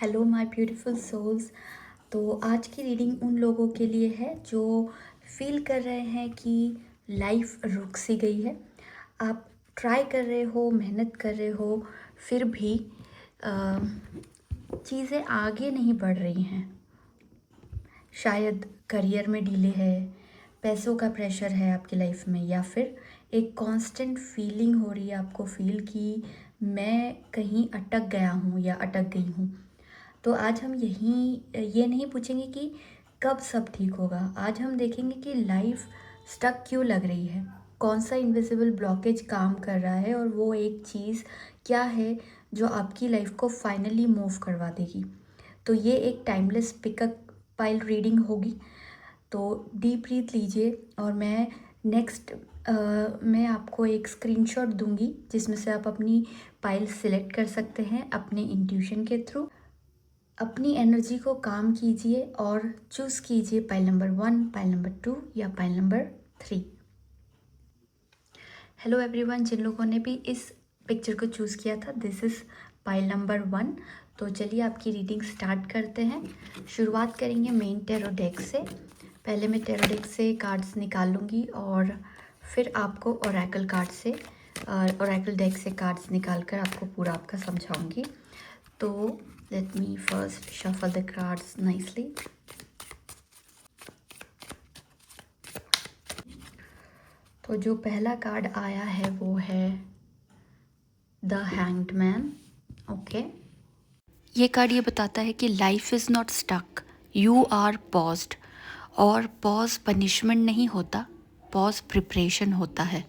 Hello my beautiful souls. तो आज की रीडिंग उन लोगों के लिए है जो फील कर रहे हैं कि लाइफ रुक सी गई है। आप ट्राई कर रहे हो, मेहनत कर रहे हो, फिर भी चीज़ें आगे नहीं बढ़ रही हैं। शायद करियर में डिले है, पैसों का प्रेशर है आपकी लाइफ में, या फिर एक कांस्टेंट फीलिंग हो रही है आपको फील कि मैं कहीं अटक गया हूँ या अटक गई हूँ। तो आज हम ये नहीं पूछेंगे कि कब सब ठीक होगा। आज हम देखेंगे कि लाइफ स्टक क्यों लग रही है, कौन सा इनविजिबल ब्लॉकेज काम कर रहा है, और वो एक चीज़ क्या है जो आपकी लाइफ को फाइनली मूव करवा देगी। तो ये एक टाइमलेस पिकअप पाइल रीडिंग होगी। तो डीप ब्रीथ लीजिए और मैं आपको एक स्क्रीनशॉट दूंगी जिसमें से आप अपनी पाइल सिलेक्ट कर सकते हैं अपने इंट्यूशन के थ्रू। अपनी एनर्जी को काम कीजिए और चूज़ कीजिए पाइल नंबर 1, पाइल नंबर 2 या पाइल नंबर 3। हेलो एवरीवन, जिन लोगों ने भी इस पिक्चर को चूज़ किया था, दिस इज़ पाइल नंबर 1। तो चलिए आपकी रीडिंग स्टार्ट करते हैं। शुरुआत करेंगे मेन टैरो डेक से। पहले मैं टैरो डेक से कार्ड्स निकाल लूँगी और फिर आपको ओरेकल कार्ड से ओरेकल डेक से कार्ड्स निकाल कर आपको पूरा आपका समझाऊंगी। तो let me first shuffle the cards nicely. तो जो पहला कार्ड आया है वो है द हैंग्ड मैन। ओके, ये कार्ड ये बताता है कि life is not stuck, you are paused. और पॉज पनिशमेंट नहीं होता, पॉज प्रिपरेशन होता है।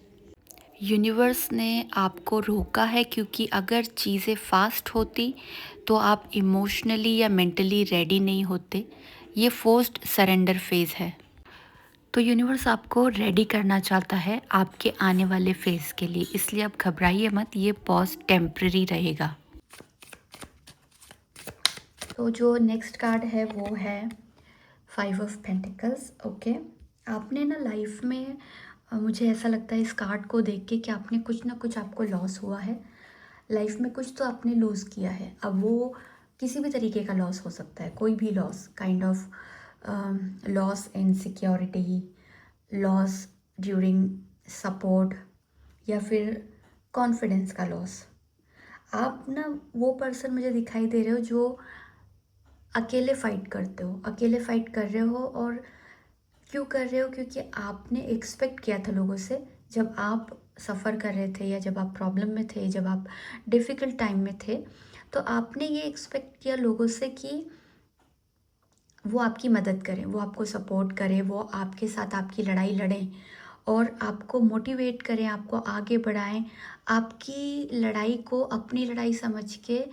यूनिवर्स ने आपको रोका है क्योंकि अगर चीज़ें फास्ट होती तो आप इमोशनली या मेंटली रेडी नहीं होते। ये फोर्स्ड सरेंडर फेज़ है। तो यूनिवर्स आपको रेडी करना चाहता है आपके आने वाले फेज़ के लिए, इसलिए आप घबराइए मत, ये पॉज टेम्प्रेरी रहेगा। तो जो नेक्स्ट कार्ड है वो है 5 ऑफ पेंटिकल्स। ओके, आपने ना लाइफ में मुझे ऐसा लगता है इस कार्ड को देख के कि आपने कुछ ना कुछ आपको लॉस हुआ है लाइफ में, कुछ तो आपने लूज़ किया है। अब वो किसी भी तरीके का लॉस हो सकता है, कोई भी loss, kind of loss in security, loss during support, या फिर कॉन्फिडेंस का लॉस। आप ना वो पर्सन मुझे दिखाई दे रहे हो जो अकेले फ़ाइट करते हो, अकेले फ़ाइट कर रहे हो। और क्यों कर रहे हो? क्योंकि आपने एक्सपेक्ट किया था लोगों से, जब आप सफ़र कर रहे थे या जब आप प्रॉब्लम में थे, जब आप डिफ़िकल्ट टाइम में थे, तो आपने ये एक्सपेक्ट किया लोगों से कि वो आपकी मदद करें, वो आपको सपोर्ट करें, वो आपके साथ आपकी लड़ाई लड़ें और आपको मोटिवेट करें, आपको आगे बढ़ाएं, आपकी लड़ाई को अपनी लड़ाई समझ के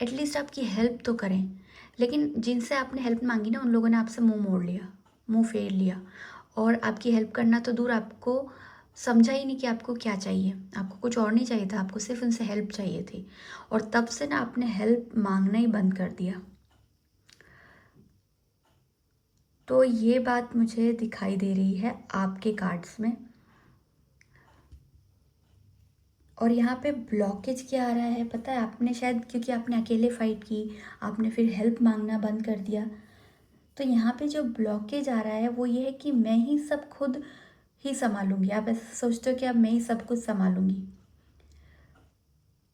एटलीस्ट आपकी हेल्प तो करें। लेकिन जिनसे आपने हेल्प मांगी ना, उन लोगों ने आपसे मुंह मोड़ लिया, मुंह फेर लिया, और आपकी हेल्प करना तो दूर, आपको समझा ही नहीं कि आपको क्या चाहिए। आपको कुछ और नहीं चाहिए था, आपको सिर्फ उनसे हेल्प चाहिए थी, और तब से ना आपने हेल्प मांगना ही बंद कर दिया। तो ये बात मुझे दिखाई दे रही है आपके कार्ड्स में। और यहाँ पे ब्लॉकेज क्या आ रहा है पता है? आपने शायद, क्योंकि आपने अकेले फाइट की, आपने फिर हेल्प मांगना बंद कर दिया। तो यहाँ पे जो ब्लॉकेज आ रहा है वो ये है कि मैं ही सब खुद ही संभालूंगी। आप ऐसा सोचते हो कि अब मैं ही सब कुछ संभालूंगी,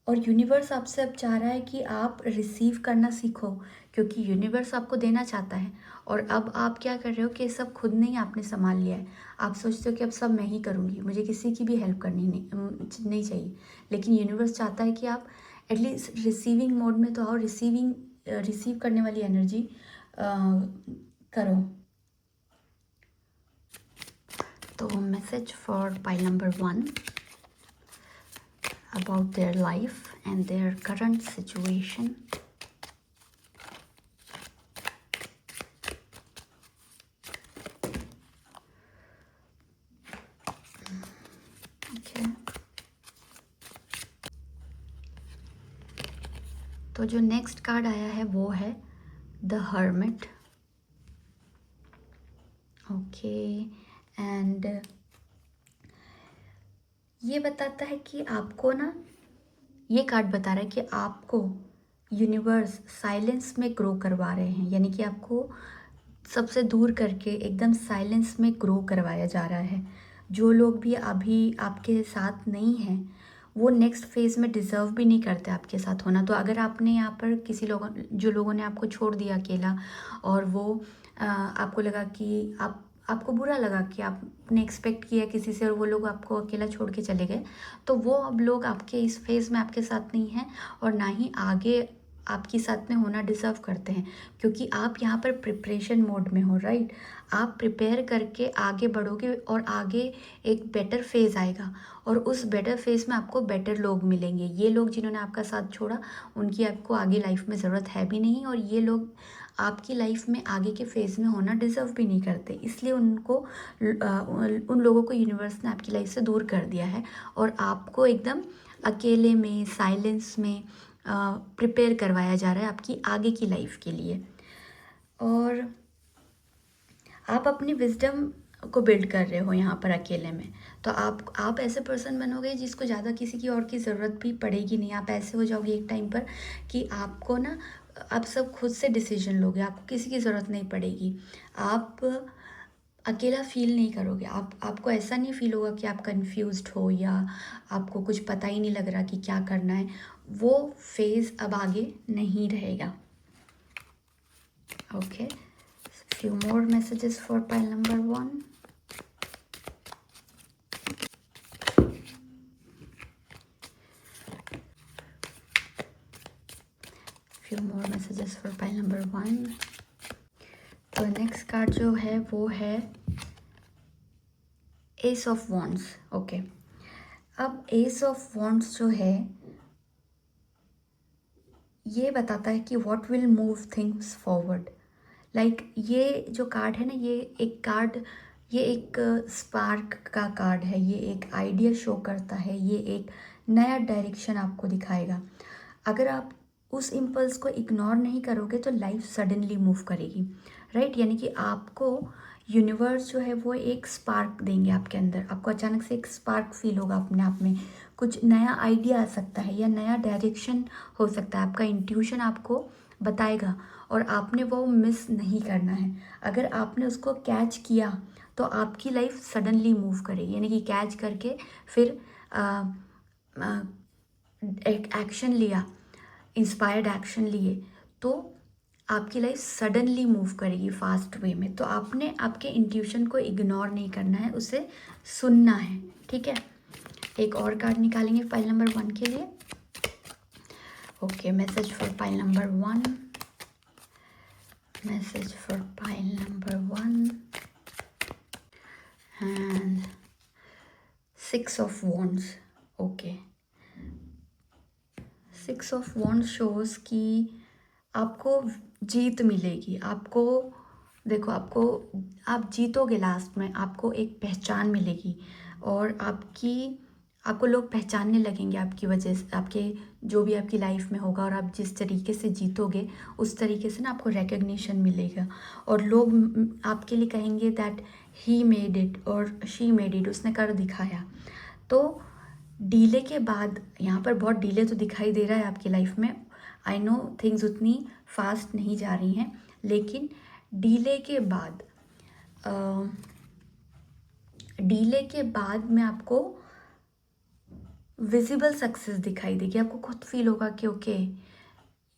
और यूनिवर्स आपसे अब चाह रहा है कि आप रिसीव करना सीखो, क्योंकि यूनिवर्स आपको देना चाहता है। और अब आप क्या कर रहे हो कि सब खुद नहीं आपने संभाल लिया है। आप सोचते हो कि अब सब मैं ही करूँगी, मुझे किसी की भी हेल्प करनी नहीं चाहिए। लेकिन यूनिवर्स चाहता है कि आप एटलीस्ट रिसीविंग मोड में तो आओ, रिसीव करने वाली एनर्जी करो। तो message for pile number 1 about their life and their current situation. Okay. तो जो नेक्स्ट कार्ड आया है वो है द हर्मिट। ओके, एंड ये बताता है कि आपको ना, ये कार्ड बता रहा है कि आपको यूनिवर्स साइलेंस में ग्रो करवा रहे हैं, यानी कि आपको सबसे दूर करके एकदम साइलेंस में ग्रो करवाया जा रहा है। जो लोग भी अभी आपके साथ नहीं हैं वो नेक्स्ट फेज़ में डिज़र्व भी नहीं करते आपके साथ होना। तो अगर आपने यहाँ पर किसी लोगों जो लोगों ने आपको छोड़ दिया अकेला, और वो आपको लगा कि आपको बुरा लगा कि आपने एक्सपेक्ट किया किसी से और वो लोग आपको अकेला छोड़ के चले गए, तो वो अब लोग आपके इस फेज़ में आपके साथ नहीं हैं और ना ही आगे आपके साथ में होना डिज़र्व करते हैं, क्योंकि आप यहाँ पर प्रिपरेशन मोड में हो, राइट। आप प्रिपेयर करके आगे बढ़ोगे और आगे एक बेटर फेज़ आएगा और उस बेटर फेज़ में आपको बेटर लोग मिलेंगे। ये लोग जिन्होंने आपका साथ छोड़ा उनकी आपको आगे लाइफ में ज़रूरत है भी नहीं, और ये लोग आपकी लाइफ में आगे के फेज़ में होना डिज़र्व भी नहीं करते, इसलिए उन लोगों को यूनिवर्स ने आपकी लाइफ से दूर कर दिया है और आपको एकदम अकेले में साइलेंस में प्रिपेयर करवाया जा रहा है आपकी आगे की लाइफ के लिए। और आप अपनी विजडम को बिल्ड कर रहे हो यहाँ पर अकेले में, तो आप ऐसे पर्सन बनोगे जिसको ज़्यादा किसी की और की ज़रूरत भी पड़ेगी नहीं। आप ऐसे हो जाओगे एक टाइम पर कि आपको ना आप सब खुद से डिसीजन लोगे, आपको किसी की ज़रूरत नहीं पड़ेगी। आप अकेला फील नहीं करोगे, आपको ऐसा नहीं फील होगा कि आप कंफ्यूज्ड हो या आपको कुछ पता ही नहीं लग रहा कि क्या करना है। वो फेज़ अब आगे नहीं रहेगा। Okay, few more messages for pile number 1. few more messages for pile number 1. तो नेक्स्ट कार्ड जो है वो है एस ऑफ वॉन्ड्स। ओके, अब एस ऑफ वॉन्ड्स जो है ये बताता है कि what will move things forward. Like ये जो कार्ड है ना, ये एक स्पार्क का कार्ड है, ये एक आइडिया शो करता है, ये एक नया डायरेक्शन आपको दिखाएगा। अगर आप उस इम्पल्स को इग्नोर नहीं करोगे तो लाइफ सडनली मूव करेगी, राइट। यानी कि आपको यूनिवर्स जो है वो एक स्पार्क देंगे आपके अंदर, आपको अचानक से एक स्पार्क फील होगा अपने आप में, कुछ नया आइडिया आ सकता है या नया डायरेक्शन हो सकता है, आपका इंट्यूशन आपको बताएगा और आपने वो मिस नहीं करना है। अगर आपने उसको कैच किया तो आपकी लाइफ सडनली मूव करेगी, यानी कि कैच करके फिर एक एक्शन लिया, इंस्पायर्ड एक्शन लिए, तो आपकी लाइफ सडनली मूव करेगी फास्ट वे में। तो आपने आपके इंट्यूशन को इग्नोर नहीं करना है, उसे सुनना है, ठीक है। एक और कार्ड निकालेंगे पाइल नंबर 1 के लिए। Okay, message for pile number 1, message for pile number 1 and 6 of wands. Okay, 6 of wands shows कि आपको जीत मिलेगी। आपको देखो, आप जीतोगे, लास्ट में आपको एक पहचान मिलेगी और आपको लोग पहचानने लगेंगे आपकी वजह से, आपके जो भी आपकी लाइफ में होगा और आप जिस तरीके से जीतोगे उस तरीके से ना आपको रिकग्निशन मिलेगा और लोग आपके लिए कहेंगे दैट ही मेड इट और शी मेड इट, उसने कर दिखाया। तो डीले के बाद यहाँ पर बहुत डीले तो दिखाई दे रहा है आपकी लाइफ में। आई नो थिंग्स उतनी फास्ट नहीं जा रही हैं, लेकिन डीले के बाद में आपको विजिबल सक्सेस दिखाई देगी। आपको खुद फील होगा कि ओके,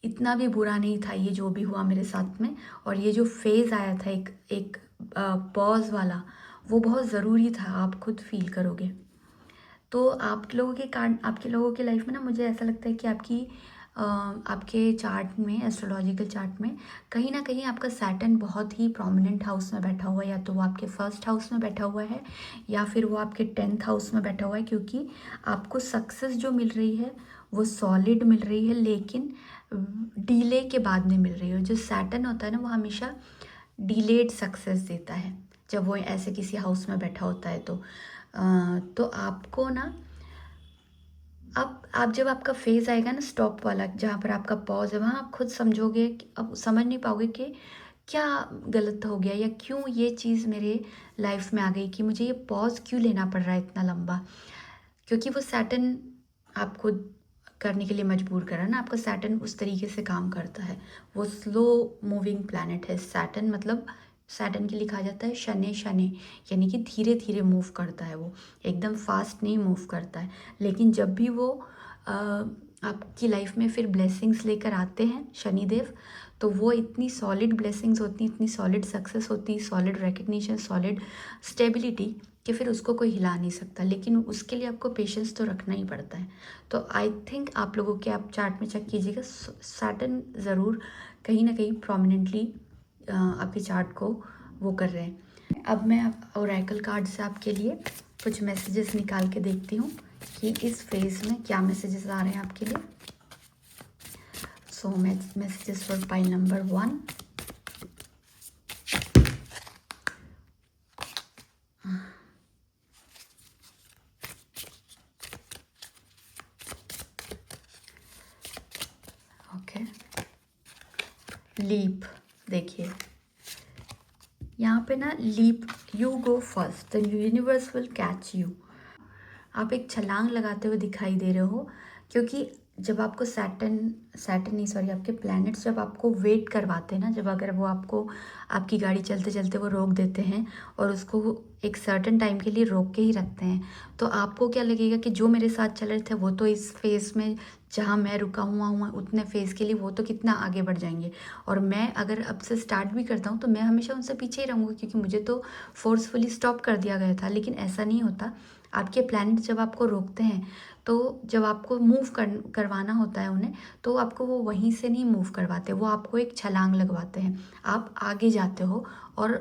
इतना भी बुरा नहीं था ये जो भी हुआ मेरे साथ में, और ये जो फेज़ आया था एक पॉज वाला, वो बहुत ज़रूरी था, आप खुद फील करोगे। तो आपके लोगों के लाइफ में ना मुझे ऐसा लगता है कि आपके चार्ट में, एस्ट्रोलॉजिकल चार्ट में कहीं ना कहीं आपका सैटर्न बहुत ही प्रोमिनेंट हाउस में बैठा हुआ है, या तो वो आपके फर्स्ट हाउस में बैठा हुआ है या फिर वो आपके 10th हाउस में बैठा हुआ है, क्योंकि आपको सक्सेस जो मिल रही है वो सॉलिड मिल रही है, लेकिन डीले के बाद में मिल रही है। जो सैटर्न होता है ना वो हमेशा डिलेड सक्सेस देता है जब वो ऐसे किसी हाउस में बैठा होता है। तो आपको ना आप जब आपका फेज़ आएगा ना स्टॉप वाला, जहाँ पर आपका पॉज है, वहाँ आप खुद समझोगे अब समझ नहीं पाओगे कि क्या गलत हो गया या क्यों ये चीज़ मेरे लाइफ में आ गई, कि मुझे ये पॉज क्यों लेना पड़ रहा है इतना लंबा। क्योंकि वो सैटर्न आपको करने के लिए मजबूर कर रहा है ना। आपका सैटर्न उस तरीके से काम करता है, वो स्लो मूविंग प्लैनेट है सैटर्न। मतलब सैटर्न के लिए कहा जाता है शनि शनि, यानी कि धीरे धीरे मूव करता है, वो एकदम फास्ट नहीं मूव करता है। लेकिन जब भी वो आपकी लाइफ में फिर ब्लेसिंग्स लेकर आते हैं शनिदेव, तो वो इतनी सॉलिड ब्लेसिंग्स होती, इतनी सॉलिड सक्सेस होती, सॉलिड रिकग्निशन, सॉलिड स्टेबिलिटी, कि फिर उसको कोई हिला नहीं सकता। लेकिन उसके लिए आपको पेशेंस तो रखना ही पड़ता है। तो आई थिंक आप लोगों के, आप चार्ट में चेक कीजिएगा, सैटर्न ज़रूर कहीं ना कहीं प्रोमिनेंटली आपके चार्ट को वो कर रहे हैं। अब मैं ओरेकल कार्ड से आपके लिए कुछ मैसेजेस निकाल के देखती हूँ कि इस फेज में क्या मैसेजेस आ रहे हैं आपके लिए। So messages for pile number 1। Okay, leap. देखिए यहाँ पे ना leap, you go first, the universe will catch you. आप एक छलांग लगाते हुए दिखाई दे रहे हो, क्योंकि जब आपको सैटर्न नहीं सॉरी, आपके प्लैनेट्स जब आपको वेट करवाते हैं ना, जब अगर वो आपको आपकी गाड़ी चलते चलते वो रोक देते हैं और उसको एक सर्टेन टाइम के लिए रोक के ही रखते हैं, तो आपको क्या लगेगा कि जो मेरे साथ चल रहे थे वो तो इस फेज़ में जहाँ मैं रुका हुआ उतने फेज़ के लिए वो तो कितना आगे बढ़ जाएंगे, और मैं अगर अब से स्टार्ट भी करता हूँ तो मैं हमेशा उनसे पीछे ही रहूँगी, क्योंकि मुझे तो फोर्सफुली स्टॉप कर दिया गया था। लेकिन ऐसा नहीं होता। आपके प्लैनेट जब आपको रोकते हैं, तो जब आपको मूव करवाना होता है उन्हें, तो आपको वो वहीं से नहीं मूव करवाते, वो आपको एक छलांग लगवाते हैं। आप आगे जाते हो, और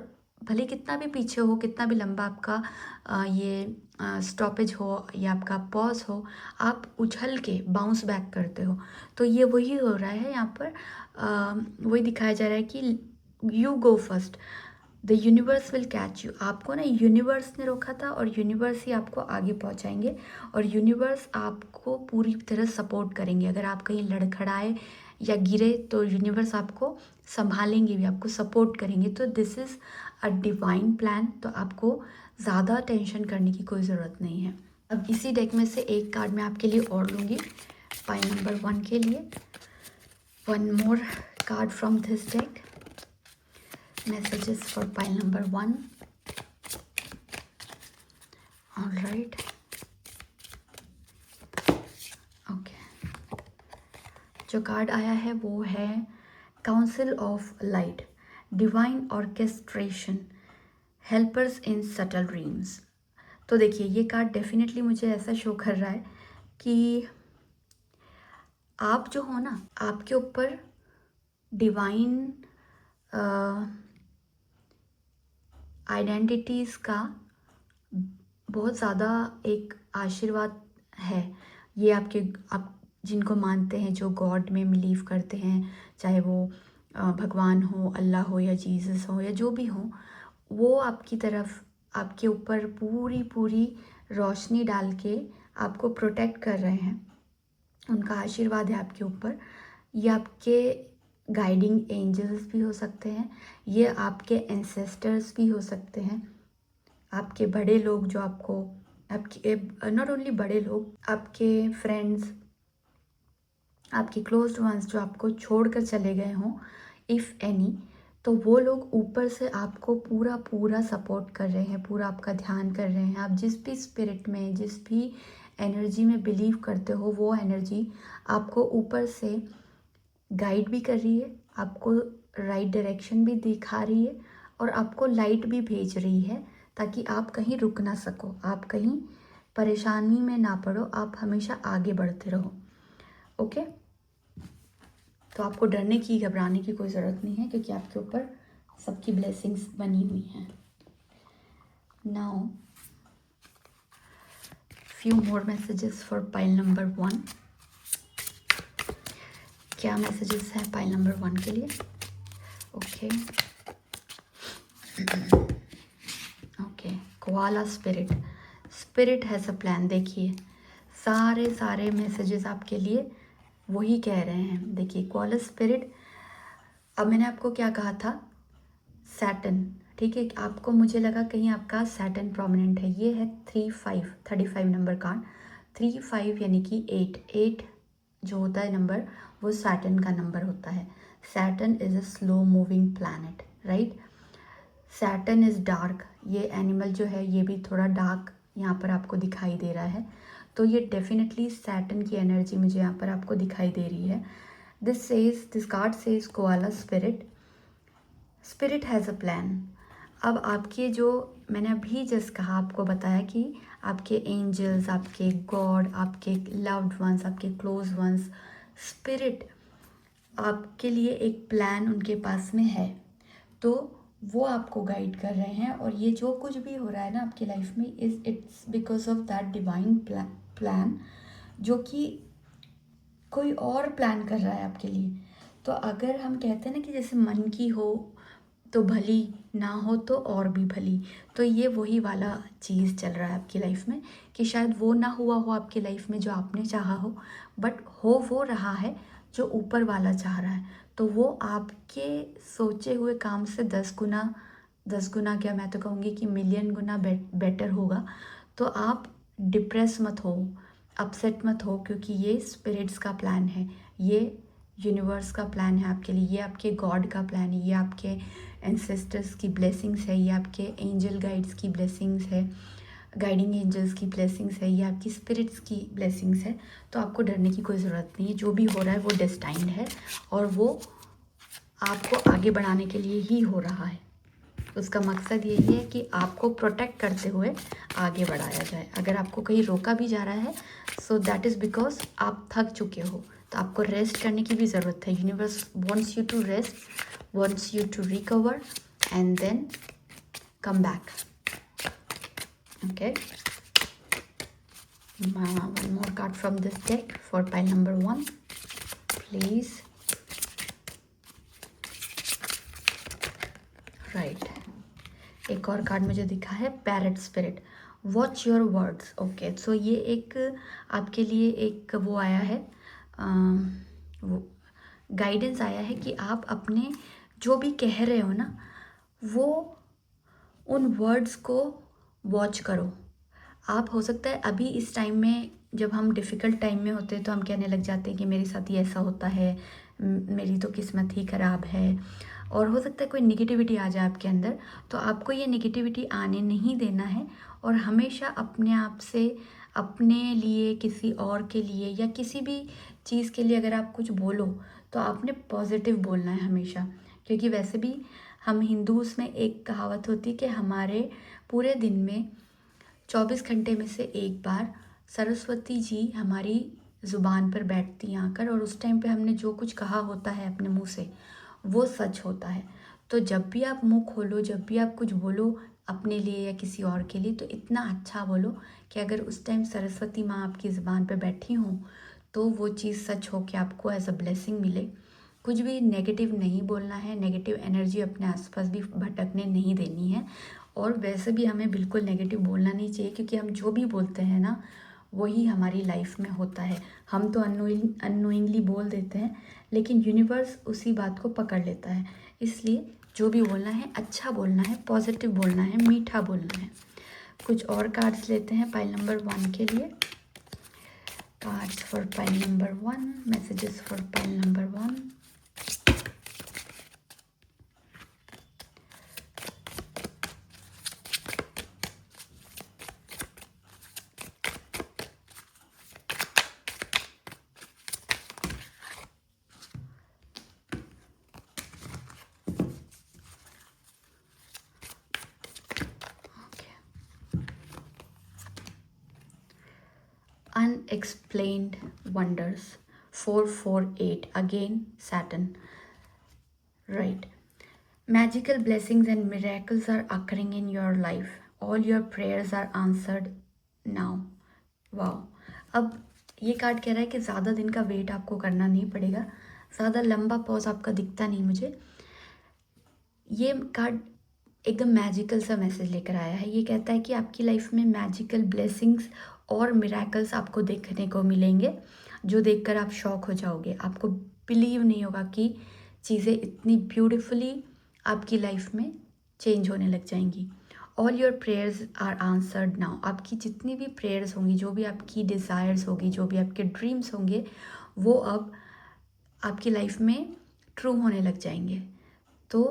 भले कितना भी पीछे हो, कितना भी लंबा आपका ये स्टॉपेज हो या आपका पॉज हो, आप उछल के बाउंस बैक करते हो। तो ये वही हो रहा है यहाँ पर। वही दिखाया जा रहा है कि you go first, the universe will catch you. आपको ना यूनिवर्स ने रोका था, और यूनिवर्स ही आपको आगे पहुंचाएंगे, और यूनिवर्स आपको पूरी तरह सपोर्ट करेंगे। अगर आप कहीं लड़खड़ाए या गिरे तो यूनिवर्स आपको संभालेंगे भी, आपको सपोर्ट करेंगे। तो this is a divine plan. तो आपको ज़्यादा टेंशन करने की कोई ज़रूरत नहीं है। अब इसी डेक में से एक कार्ड मैं आपके लिए और लूँगी पाइल नंबर 1 के लिए। One more card from this deck. Messages for pile number 1. All right. Okay. जो कार्ड आया है वो है council of light, divine orchestration, helpers in subtle dreams. तो देखिए ये कार्ड डेफिनेटली मुझे ऐसा शो कर रहा है कि आप जो हो ना, आपके ऊपर डिवाइन आइडेंटिटीज़ का बहुत ज़्यादा एक आशीर्वाद है। ये आपके, आप जिनको मानते हैं, जो गॉड में बिलीव करते हैं, चाहे वो भगवान हो, अल्लाह हो, या जीसस हो, या जो भी हो, वो आपकी तरफ, आपके ऊपर पूरी पूरी रोशनी डाल के आपको प्रोटेक्ट कर रहे हैं। उनका आशीर्वाद है आपके ऊपर। ये आपके गाइडिंग एंजल्स भी हो सकते हैं, ये आपके एंसेस्टर्स भी हो सकते हैं, आपके बड़े लोग जो आपको, आपके नॉट ओनली बड़े लोग, आपके फ्रेंड्स, आपके क्लोज्ड वंस जो आपको छोड़कर चले गए हों, इफ़ एनी, तो वो लोग ऊपर से आपको पूरा पूरा सपोर्ट कर रहे हैं, पूरा आपका ध्यान कर रहे हैं। आप जिस भी स्पिरिट में, जिस भी एनर्जी में बिलीव करते हो, वो एनर्जी आपको ऊपर से गाइड भी कर रही है, आपको राइट डायरेक्शन भी दिखा रही है, और आपको लाइट भी भेज रही है, ताकि आप कहीं रुक ना सको, आप कहीं परेशानी में ना पड़ो, आप हमेशा आगे बढ़ते रहो। ओके, तो आपको डरने की, घबराने की कोई ज़रूरत नहीं है, क्योंकि आपके ऊपर सबकी ब्लेसिंग्स बनी हुई हैं। Now few more messages for pile number 1। क्या मैसेजेस हैं पाइल नंबर 1 के लिए? Okay okay, koala spirit, spirit has a plan. देखिए सारे मैसेजेस आपके लिए वही कह रहे हैं। देखिए कोआला स्पिरिट, अब मैंने आपको क्या कहा था, सैटर्न, ठीक है, आपको, मुझे लगा कहीं आपका सैटर्न प्रोमिनेंट है। ये है 35 नंबर कार्ड, 35 यानी कि 8 जो होता है नंबर, वो सैटर्न का नंबर होता है। Saturn is a slow moving planet, right. Saturn is dark, ये एनिमल जो है ये भी थोड़ा डार्क यहाँ पर आपको दिखाई दे रहा है, तो ये डेफिनेटली सैटर्न की एनर्जी मुझे यहाँ पर आपको दिखाई दे रही है। This card says koala spirit, spirit has a plan. अब आपके जो मैंने अभी जस्ट कहा, आपको बताया कि आपके एंजल्स, आपके गॉड, आपके लव्ड वंस, आपके क्लोज वंस, स्पिरिट आपके लिए एक प्लान उनके पास में है, तो वो आपको गाइड कर रहे हैं। और ये जो कुछ भी हो रहा है ना आपकी लाइफ में, it's because of that divine plan, जो कि कोई और प्लान कर रहा है आपके लिए। तो अगर हम कहते हैं ना कि जैसे मन की हो तो भली, ना हो तो और भी भली, तो ये वही वाला चीज़ चल रहा है आपकी लाइफ में, कि शायद वो ना हुआ हो आपकी लाइफ में जो आपने चाहा हो, बट हो वो रहा है जो ऊपर वाला चाह रहा है। तो वो आपके सोचे हुए काम से 10 गुना, 10 गुना क्या, मैं तो कहूँगी कि मिलियन गुना बेटर होगा। तो आप डिप्रेस मत हो, अपसेट मत हो, क्योंकि ये स्पिरिट्स का प्लान है, ये यूनिवर्स का प्लान है आपके लिए, ये आपके गॉड का प्लान है, ये आपके एंसेस्टर्स की ब्लेसिंग्स है, ये आपके एंजल गाइड्स की ब्लेसिंग्स है, गाइडिंग एंजल्स की ब्लेसिंग्स है, ये आपकी स्पिरिट्स की ब्लेसिंग्स है। तो आपको डरने की कोई ज़रूरत नहीं है, जो भी हो रहा है वो डेस्टाइंड है, और वो आपको आगे बढ़ाने के लिए ही हो रहा है। उसका मकसद यही है कि आपको प्रोटेक्ट करते हुए आगे बढ़ाया जाए। अगर आपको कहीं रोका भी जा रहा है, सो दैट इज़ बिकॉज आप थक चुके हो, तो आपको रेस्ट करने की भी ज़रूरत है। Universe wants you to rest, wants you to recover and then come back. Okay, one more card from this deck for pile number 1, please. Right, एक और कार्ड मुझे दिखा है parrot spirit, watch your words. Okay, so ये एक आपके लिए एक वो आया है, वो गाइडेंस आया है कि आप अपने जो भी कह रहे हो ना, वो उन वर्ड्स को वॉच करो। आप हो सकता है अभी इस टाइम में, जब हम डिफ़िकल्ट टाइम में होते हैं, तो हम कहने लग जाते हैं कि मेरे साथ ये ऐसा होता है, मेरी तो किस्मत ही ख़राब है, और हो सकता है कोई निगेटिविटी आ जाए आपके अंदर। तो आपको ये निगेटिविटी आने नहीं देना है, और हमेशा अपने आप से, अपने लिए, किसी और के लिए, या किसी भी चीज़ के लिए अगर आप कुछ बोलो, तो आपने पॉजिटिव बोलना है हमेशा। क्योंकि वैसे भी हम हिंदूज़ में एक कहावत होती है कि हमारे पूरे दिन में 24 घंटे में से एक बार सरस्वती जी हमारी ज़ुबान पर बैठती हैं आकर, और उस टाइम पे हमने जो कुछ कहा होता है अपने मुंह से, वो सच होता है। तो जब भी आप मुंह खोलो, जब भी आप कुछ बोलो अपने लिए या किसी और के लिए, तो इतना अच्छा बोलो कि अगर उस टाइम सरस्वती माँ आपकी ज़ुबान पर बैठी हों, तो वो चीज़ सच हो कि आपको एज अ ब्लेसिंग मिले। कुछ भी नेगेटिव नहीं बोलना है, नेगेटिव एनर्जी अपने आसपास भी भटकने नहीं देनी है। और वैसे भी हमें बिल्कुल नेगेटिव बोलना नहीं चाहिए, क्योंकि हम जो भी बोलते हैं ना, वही हमारी लाइफ में होता है। हम तो अननोइंगली बोल देते हैं, लेकिन यूनिवर्स उसी बात को पकड़ लेता है। इसलिए जो भी बोलना है, अच्छा बोलना है, पॉजिटिव बोलना है, मीठा बोलना है। कुछ और कार्ड्स लेते हैं पाइल नंबर 1 के लिए। Cards for pile number 1, messages for pile number 1। Unexplained wonders, 448, again Saturn. Right, magical blessings and miracles are occurring in your life, all your prayers are answered now. Wow, अब ये card कह रहा है कि ज़्यादा दिन का वेट आपको करना नहीं पड़ेगा। ज़्यादा लंबा पॉज आपका दिखता नहीं मुझे। ये कार्ड एकदम मैजिकल सा मैसेज लेकर आया है। ये कहता है कि आपकी लाइफ में मैजिकल ब्लेसिंग्स और मिराकल्स आपको देखने को मिलेंगे, जो देखकर आप शॉक हो जाओगे। आपको बिलीव नहीं होगा कि चीज़ें इतनी ब्यूटीफुली आपकी लाइफ में चेंज होने लग जाएंगी। All your prayers are answered now. आपकी जितनी भी प्रेयर्स होंगी, जो भी आपकी डिज़ायर्स होगी, जो भी आपके ड्रीम्स होंगे, वो अब आपकी लाइफ में ट्रू होने लग जाएंगे। तो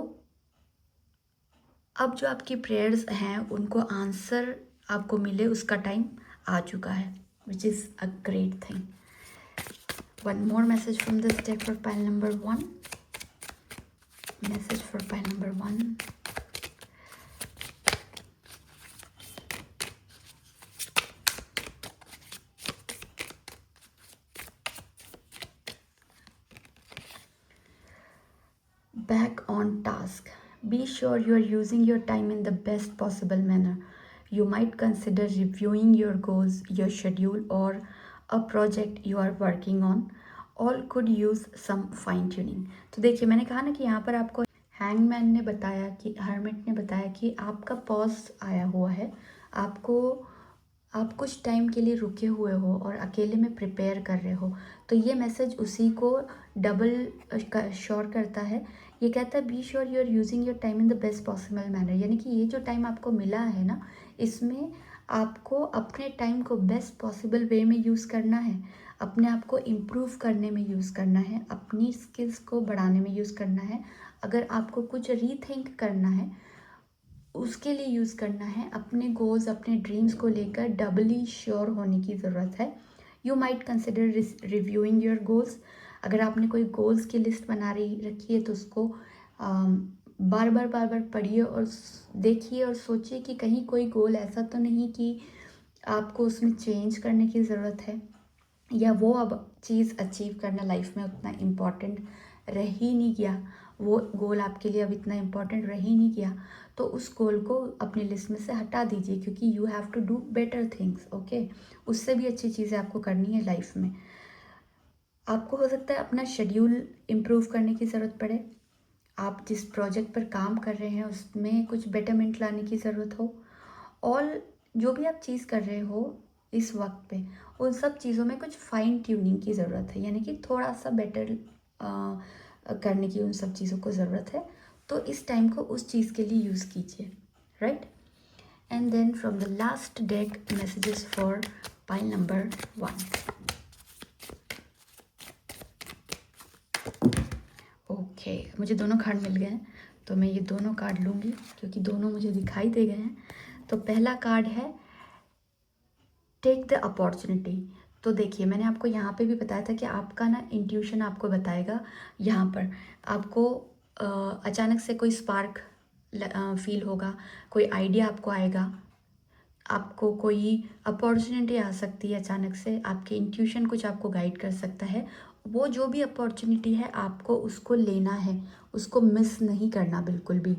अब जो आपकी प्रेयर्स हैं उनको आंसर आपको मिले, उसका टाइम आ चुका है, which is a great thing. One more message from this deck for pile number 1. Message for pile number 1. Back on task. Be sure you are using your time in the best possible manner. You might consider reviewing your goals, your schedule, or a project you are working on. All could use some fine tuning. तो देखिए, मैंने कहा ना कि यहाँ पर आपको hangman ने बताया कि हर्मिट ने बताया कि आपका पॉज आया हुआ है, आप कुछ टाइम के लिए रुके हुए हो और अकेले में प्रिपेयर कर रहे हो। तो ये मैसेज उसी को डबल श्योर करता है। ये कहता है be sure you are using your time in the best possible manner, यानी कि ये जो टाइम आपको मिला है ना, इसमें आपको अपने टाइम को बेस्ट पॉसिबल वे में यूज़ करना है, अपने आप को इम्प्रूव करने में यूज़ करना है, अपनी स्किल्स को बढ़ाने में यूज़ करना है। अगर आपको कुछ रीथिंक करना है उसके लिए यूज़ करना है। अपने गोल्स, अपने ड्रीम्स को लेकर डबली श्योर होने की ज़रूरत है। You might consider reviewing your goals. अगर आपने कोई गोल्स की लिस्ट बना रखी है तो उसको बार बार पढ़िए और देखिए और सोचिए कि कहीं कोई गोल ऐसा तो नहीं कि आपको उसमें चेंज करने की ज़रूरत है, या वो अब चीज़ अचीव करना लाइफ में उतना इम्पॉर्टेंट रह ही नहीं गया, वो गोल आपके लिए अब इतना इम्पॉर्टेंट रह ही नहीं गया। तो उस गोल को अपनी लिस्ट में से हटा दीजिए, क्योंकि you have to do better things. Okay, उससे भी अच्छी चीज़ें आपको करनी है लाइफ में। आपको हो सकता है अपना शेड्यूल इम्प्रूव करने की ज़रूरत पड़े, आप जिस प्रोजेक्ट पर काम कर रहे हैं उसमें कुछ बेटरमेंट लाने की ज़रूरत हो, और जो भी आप चीज़ कर रहे हो इस वक्त पे, उन सब चीज़ों में कुछ फाइन ट्यूनिंग की ज़रूरत है, यानी कि थोड़ा सा बेटर करने की उन सब चीज़ों को ज़रूरत है। तो इस टाइम को उस चीज़ के लिए यूज़ कीजिए, right. And then from the last deck messages for pile number 1. Okay, मुझे दोनों कार्ड मिल गए हैं, तो मैं ये दोनों कार्ड लूँगी क्योंकि दोनों मुझे दिखाई दे गए हैं। तो पहला कार्ड है टेक द अपॉर्चुनिटी। तो देखिए, मैंने आपको यहाँ पे भी बताया था कि आपका ना इंट्यूशन आपको बताएगा, यहाँ पर आपको अचानक से कोई स्पार्क फील होगा, कोई आइडिया आपको आएगा, आपको कोई अपॉर्चुनिटी आ सकती है अचानक से, आपके इंट्यूशन कुछ आपको गाइड कर सकता है। वो जो भी अपॉर्चुनिटी है आपको उसको लेना है, उसको मिस नहीं करना बिल्कुल भी,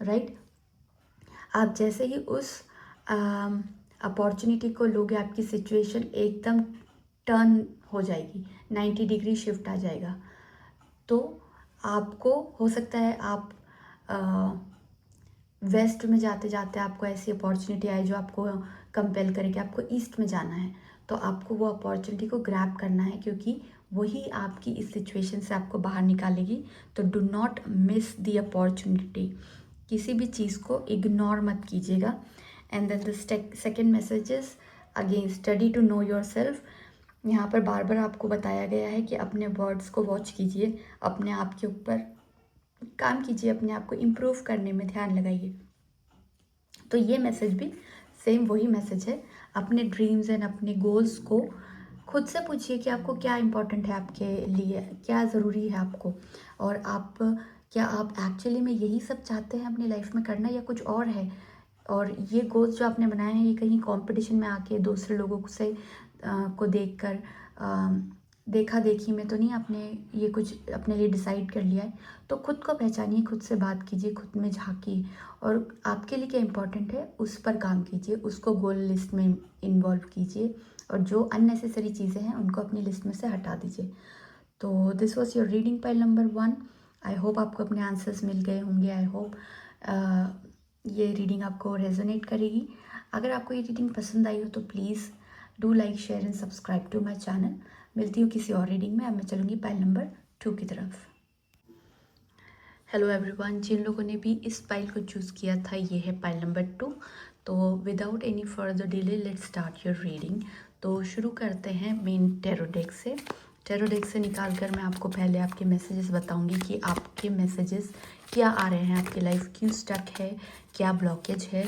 राइट। आप जैसे ही उस अपॉर्चुनिटी को लोगे, आपकी सिचुएशन एकदम टर्न हो जाएगी, 90 डिग्री शिफ्ट आ जाएगा। तो आपको हो सकता है आप वेस्ट में जाते जाते आपको ऐसी अपॉर्चुनिटी आए जो आपको कंपेल करे कि आपको ईस्ट में जाना है, तो आपको वो अपॉर्चुनिटी को ग्रैब करना है, क्योंकि वही आपकी इस सिचुएशन से आपको बाहर निकालेगी। तो do not miss the opportunity, किसी भी चीज़ को इग्नोर मत कीजिएगा। And then the second message is again study to know yourself. यहाँ पर बार बार आपको बताया गया है कि अपने वर्ड्स को वॉच कीजिए, अपने आप के ऊपर काम कीजिए, अपने आप को इम्प्रूव करने में ध्यान लगाइए। तो ये मैसेज भी सेम वही मैसेज है। अपने ड्रीम्स एंड अपने गोल्स को खुद से पूछिए कि आपको क्या इम्पोर्टेंट है, आपके लिए क्या ज़रूरी है आपको, और क्या आप एक्चुअली में यही सब चाहते हैं अपनी लाइफ में करना, या कुछ और है। और ये गोल्स जो आपने बनाए हैं, ये कहीं कंपटीशन में आके दूसरे लोगों से को देखकर देखा देखी में तो नहीं आपने ये कुछ अपने लिए डिसाइड कर लिया है। तो खुद को पहचानिए, खुद से बात कीजिए, खुद में झांकिए, और आपके लिए क्या इम्पोर्टेंट है उस पर काम कीजिए, उसको गोल लिस्ट में इन्वॉल्व कीजिए, और जो अननेसेसरी चीज़ें हैं उनको अपनी लिस्ट में से हटा दीजिए। तो this was your reading pile number 1। I hope आपको अपने आंसर्स मिल गए होंगे। आई होप ये रीडिंग आपको रेजोनेट करेगी। अगर आपको ये रीडिंग पसंद आई हो तो please do like, share and subscribe to my channel. मिलती हूँ किसी और रीडिंग में। अब मैं चलूँगी पाइल नंबर 2 की तरफ। हेलो एवरीवन, जिन लोगों ने भी इस पाइल को चूज़ किया था, ये है पाइल नंबर 2। तो without any further delay let's start your reading. तो शुरू करते हैं मेन टैरो डेक से। टैरो डेक से निकाल कर मैं आपको पहले आपके मैसेजेस बताऊंगी कि आपके मैसेजेस क्या आ रहे हैं, आपकी लाइफ क्यों स्टक है, क्या ब्लॉकेज है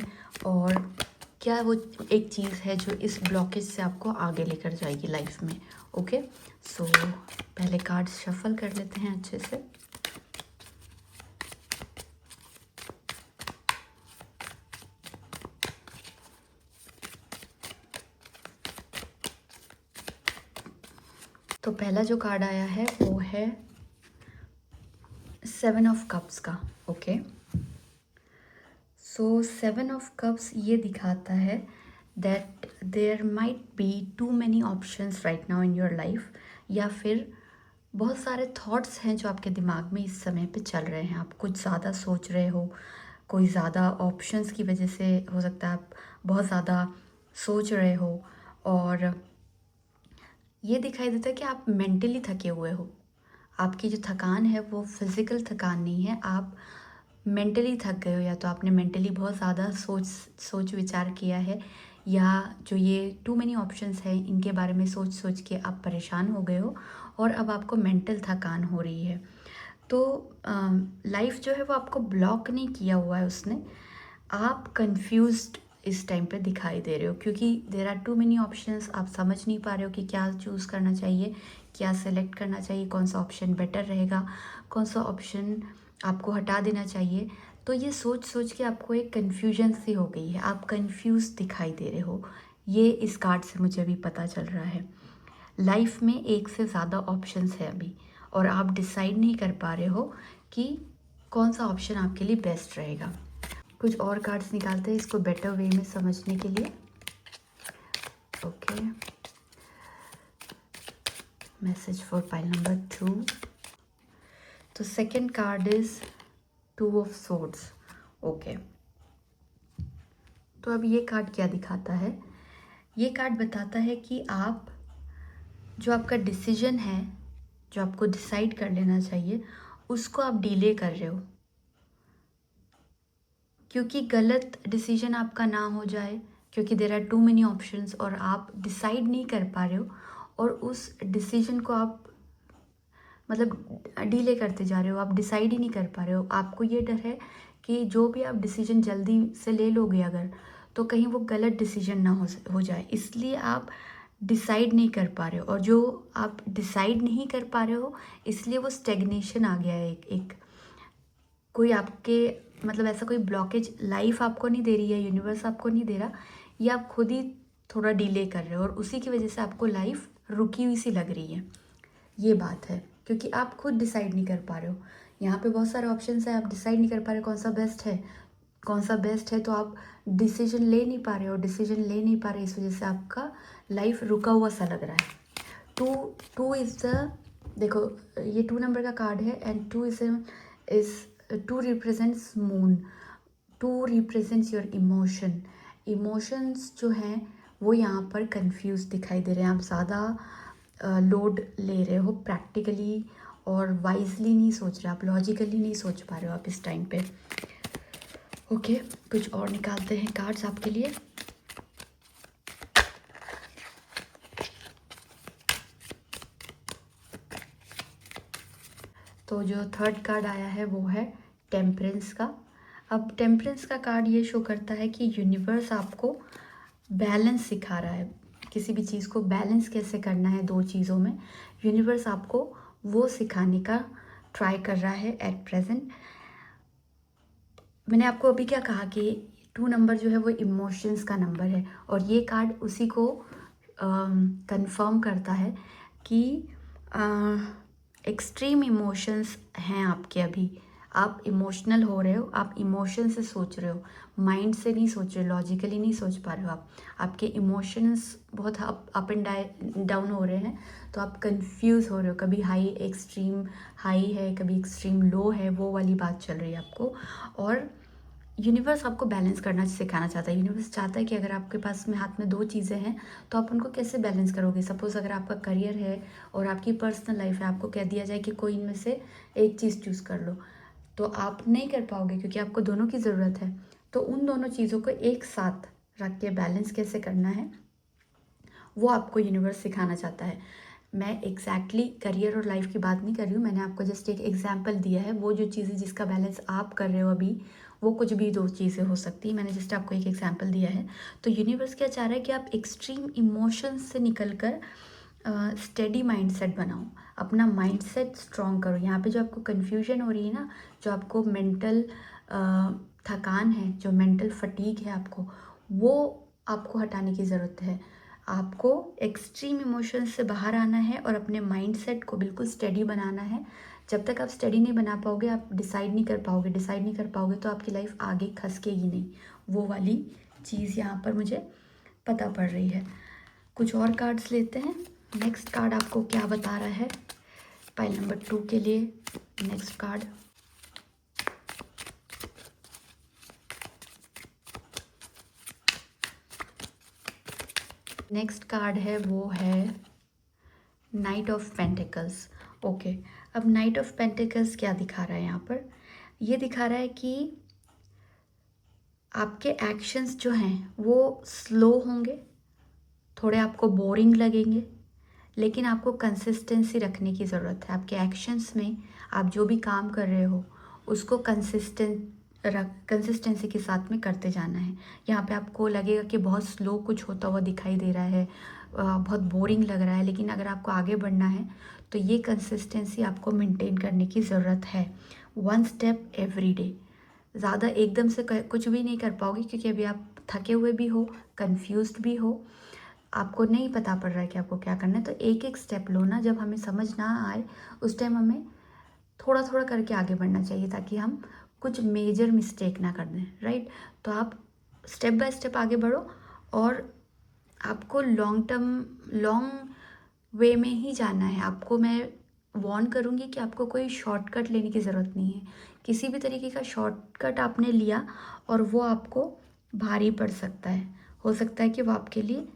और क्या वो एक चीज़ है जो इस ब्लॉकेज से आपको आगे लेकर जाएगी लाइफ में। ओके, सो पहले कार्ड्स शफल कर लेते हैं अच्छे से। तो पहला जो कार्ड आया है वो है 7 ऑफ कप्स का। ओके, सो 7 ऑफ कप्स ये दिखाता है that there might be too many options right now in your life, या फिर बहुत सारे थॉट्स हैं जो आपके दिमाग में इस समय पे चल रहे हैं। आप कुछ ज़्यादा सोच रहे हो, कोई ज़्यादा ऑप्शंस की वजह से हो सकता है आप बहुत ज़्यादा सोच रहे हो, और ये दिखाई देता है कि आप मेंटली थके हुए हो। आपकी जो थकान है वो फिज़िकल थकान नहीं है, आप मेंटली थक गए हो, या तो आपने मेंटली बहुत ज़्यादा सोच विचार किया है, या जो ये टू मेनी ऑप्शंस हैं इनके बारे में सोच सोच के आप परेशान हो गए हो और अब आपको मेंटल थकान हो रही है। तो लाइफ जो है वो आपको ब्लॉक नहीं किया हुआ है उसने, आप कंफ्यूज्ड इस टाइम पे दिखाई दे रहे हो क्योंकि there are too many options. आप समझ नहीं पा रहे हो कि क्या चूज़ करना चाहिए, क्या सेलेक्ट करना चाहिए, कौन सा ऑप्शन बेटर रहेगा, कौन सा ऑप्शन आपको हटा देना चाहिए। तो ये सोच सोच के आपको एक कन्फ्यूजन सी हो गई है, आप कंफ्यूज दिखाई दे रहे हो। ये इस कार्ड से मुझे अभी पता चल रहा है। लाइफ में एक से ज़्यादा ऑप्शंस है अभी, और आप डिसाइड नहीं कर पा रहे हो कि कौन सा ऑप्शन आपके लिए बेस्ट रहेगा। कुछ और कार्ड्स निकालते हैं इसको बेटर वे में समझने के लिए। Okay, message for pile number 2। तो second card is 2 of swords. Okay, तो अब ये कार्ड क्या दिखाता है? ये कार्ड बताता है कि आप जो आपका डिसीजन है, जो आपको डिसाइड कर लेना चाहिए, उसको आप डिले कर रहे हो क्योंकि गलत डिसीजन आपका ना हो जाए, क्योंकि there are too many options और आप डिसाइड नहीं कर पा रहे हो, और उस डिसीजन को आप मतलब डिले करते जा रहे हो, आप डिसाइड ही नहीं कर पा रहे हो। आपको ये डर है कि जो भी आप डिसीजन जल्दी से ले लोगे अगर, तो कहीं वो गलत डिसीजन ना हो जाए, इसलिए आप डिसाइड नहीं कर पा रहे हो। और जो आप डिसाइड नहीं कर पा रहे हो इसलिए वो स्टेग्नेशन आ गया है, एक कोई आपके मतलब ऐसा कोई ब्लॉकेज लाइफ आपको नहीं दे रही है, यूनिवर्स आपको नहीं दे रहा, ये आप खुद ही थोड़ा डिले कर रहे हो और उसी की वजह से आपको लाइफ रुकी हुई सी लग रही है। ये बात है क्योंकि आप खुद डिसाइड नहीं कर पा रहे हो। यहाँ पे बहुत सारे ऑप्शंस हैं, आप डिसाइड नहीं कर पा रहे कौन सा बेस्ट है, कौन सा बेस्ट है, तो आप डिसीजन ले नहीं पा रहे हो, डिसीजन ले नहीं पा रहे, इस वजह से आपका लाइफ रुका हुआ सा लग रहा है। टू इज़ द, देखो ये 2 नंबर का कार्ड है and 2 two represents moon, two represents your emotion. Emotions जो हैं वो यहाँ पर कंफ्यूज दिखाई दे रहे हैं, आप ज़्यादा लोड ले रहे हो प्रैक्टिकली और वाइजली नहीं सोच रहे, आप लॉजिकली नहीं सोच पा रहे हो आप इस टाइम पे। ओके, कुछ और निकालते हैं कार्ड्स आपके लिए। तो जो थर्ड कार्ड आया है वो है टेम्परेंस का। अब टेम्परेंस का कार्ड ये शो करता है कि यूनिवर्स आपको बैलेंस सिखा रहा है, किसी भी चीज़ को बैलेंस कैसे करना है दो चीज़ों में, यूनिवर्स आपको वो सिखाने का ट्राई कर रहा है एट प्रेजेंट। मैंने आपको अभी क्या कहा कि 2 नंबर जो है वो इमोशंस का नंबर है, और ये कार्ड उसी को कंफर्म करता है कि एक्सट्रीम इमोशंस हैं आपके अभी, आप इमोशनल हो रहे हो, आप इमोशन से सोच रहे हो, माइंड से नहीं सोच रहे, लॉजिकली नहीं सोच पा रहे हो आप, आपके इमोशंस बहुत अप एंड डाउन हो रहे हैं, तो आप कंफ्यूज हो रहे हो, कभी हाई एक्सट्रीम हाई है, कभी एक्सट्रीम लो है, वो वाली बात चल रही है आपको। और यूनिवर्स आपको बैलेंस करना सिखाना चाहता है। यूनिवर्स चाहता है कि अगर आपके पास में हाथ में दो चीज़ें हैं तो आप उनको कैसे बैलेंस करोगे। सपोज़ अगर आपका करियर है और आपकी पर्सनल लाइफ है, आपको कह दिया जाए कि कोई इनमें से एक चीज़ चूज़ कर लो, तो आप नहीं कर पाओगे क्योंकि आपको दोनों की ज़रूरत है। तो उन दोनों चीज़ों को एक साथ रख के बैलेंस कैसे करना है वो आपको यूनिवर्स सिखाना चाहता है। मैं एग्जैक्टली करियर और लाइफ की बात नहीं कर रही हूँ, मैंने आपको जस्ट एक एग्जांपल दिया है। वो जो चीज़ें जिसका बैलेंस आप कर रहे हो अभी, वो कुछ भी दो चीज़ें हो सकती है। मैंने जस्ट आपको एक एग्जांपल दिया है। तो यूनिवर्स क्या चाह रहा है कि आप एक्सट्रीम इमोशंस से निकल कर स्टेडी माइंडसेट बनाओ, अपना माइंडसेट स्ट्रॉन्ग करो। यहाँ पे जो आपको कन्फ्यूजन हो रही है ना, जो आपको मेंटल थकान है, जो मेंटल फटीग है आपको, वो आपको हटाने की ज़रूरत है। आपको एक्सट्रीम इमोशंस से बाहर आना है और अपने माइंडसेट को बिल्कुल स्टेडी बनाना है। जब तक आप स्टडी नहीं बना पाओगे, आप डिसाइड नहीं कर पाओगे, तो आपकी लाइफ आगे खसकेगी नहीं। वो वाली चीज़ यहाँ पर मुझे पता पड़ रही है। कुछ और कार्ड्स लेते हैं। नेक्स्ट कार्ड आपको क्या बता रहा है पाइल नंबर 2 के लिए? नेक्स्ट कार्ड, नेक्स्ट कार्ड है वो है नाइट ऑफ पेंटिकल्स। ओके, अब नाइट ऑफ पेंटिकल्स क्या दिखा रहा है यहाँ पर? ये दिखा रहा है कि आपके एक्शंस जो हैं वो स्लो होंगे, थोड़े आपको बोरिंग लगेंगे, लेकिन आपको कंसिस्टेंसी रखने की ज़रूरत है। आपके एक्शंस में आप जो भी काम कर रहे हो उसको कंसिस्टेंसी के साथ में करते जाना है। यहाँ पे आपको लगेगा कि बहुत स्लो कुछ होता हुआ दिखाई दे रहा है, बहुत बोरिंग लग रहा है, लेकिन अगर आपको आगे बढ़ना है तो ये कंसिस्टेंसी आपको मेंटेन करने की ज़रूरत है। 1 स्टेप एवरी डे। ज़्यादा एकदम से कुछ भी नहीं कर पाओगे, क्योंकि अभी आप थके हुए भी हो, कंफ्यूज्ड भी हो, आपको नहीं पता पड़ रहा है कि आपको क्या करना है। तो एक एक स्टेप लो ना, जब हमें समझ ना आए उस टाइम हमें थोड़ा थोड़ा करके आगे बढ़ना चाहिए, ताकि हम कुछ मेजर मिस्टेक ना कर दें, राइट? तो आप स्टेप बाय स्टेप आगे बढ़ो, और आपको लॉन्ग वे में ही जाना है। आपको मैं वार्न करूँगी कि आपको कोई शॉर्टकट लेने की ज़रूरत नहीं है। किसी भी तरीके का शॉर्टकट आपने लिया और वो आपको भारी पड़ सकता है, हो सकता है कि वो आपके लिए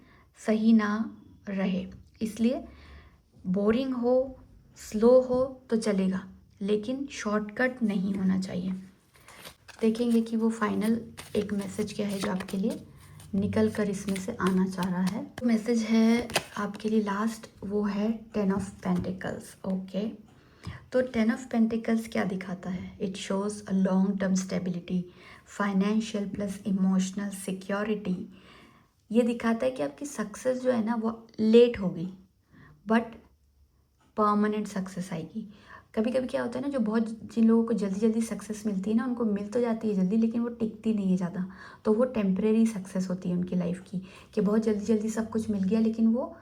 सही ना रहे। इसलिए बोरिंग हो, स्लो हो तो चलेगा, लेकिन शॉर्टकट नहीं होना चाहिए। देखेंगे कि वो फाइनल एक मैसेज क्या है जो आपके लिए निकल कर इसमें से आना चाह रहा है। मैसेज है आपके लिए लास्ट, वो है 10 ऑफ पेंटिकल्स। ओके, तो 10 ऑफ पेंटिकल्स क्या दिखाता है? It shows a long term stability, financial plus emotional security. ये दिखाता है कि आपकी सक्सेस जो है ना वो लेट होगी, बट परमानेंट सक्सेस आएगी। कभी कभी क्या होता है ना, जो बहुत जिन लोगों को जल्दी जल्दी सक्सेस मिलती है ना, उनको मिल तो जाती है जल्दी, लेकिन वो टिकती नहीं है ज़्यादा। तो वो टेम्परेरी सक्सेस होती है उनकी लाइफ की, कि बहुत जल्दी जल्दी सब कुछ मिल गया, लेकिन वो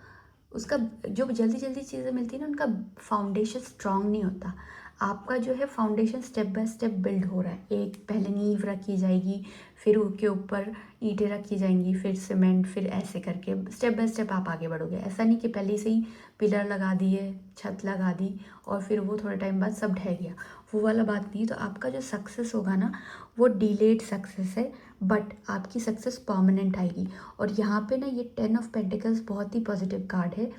उसका जो जल्दी जल्दी चीज़ें मिलती है ना, उनका फाउंडेशन स्ट्रांग नहीं होता। आपका जो है foundation step by step build हो रहा है। एक पहले नींव रखी जाएगी, फिर उसके ऊपर ईंटें रखी जाएंगी, फिर सीमेंट, फिर ऐसे करके स्टेप बाय स्टेप आप आगे बढ़ोगे। ऐसा नहीं कि पहले से ही पिलर लगा दिए, छत लगा दी और फिर वो थोड़े टाइम बाद सब ढह गया, वो वाला बात नहीं। तो आपका जो सक्सेस होगा ना, वो डिलेड सक्सेस है, बट आपकी सक्सेस परमानेंट आएगी। और यहाँ पे ना ये 10 ऑफ पेंटिकल्स बहुत ही पॉजिटिव कार्ड है।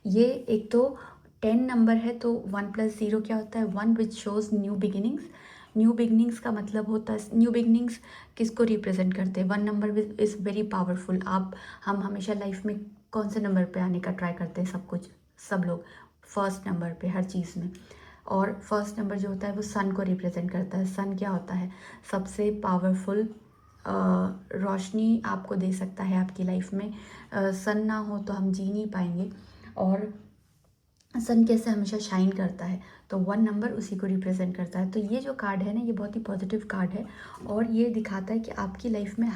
ये एक तो 10 नंबर है, तो 1 + 0 क्या होता है? 1, which shows new beginnings. New beginnings का मतलब होता है, न्यू बिगिनिंग्स किसको रिप्रेजेंट करते हैं? 1 नंबर इज़ वेरी पावरफुल। हम हमेशा लाइफ में कौन से नंबर पे आने का ट्राई करते हैं? सब लोग फर्स्ट नंबर पे हर चीज़ में। और फर्स्ट नंबर जो होता है वो सन को रिप्रेजेंट करता है। सन क्या होता है? सबसे पावरफुल रोशनी आपको दे सकता है आपकी लाइफ में। सन ना हो तो हम जी नहीं पाएंगे। और सन कैसे हमेशा शाइन करता है, तो 1 नंबर उसी को रिप्रेजेंट करता है। तो ये जो कार्ड है ना, ये बहुत ही पॉजिटिव कार्ड है, और ये दिखाता है कि आपकी लाइफ में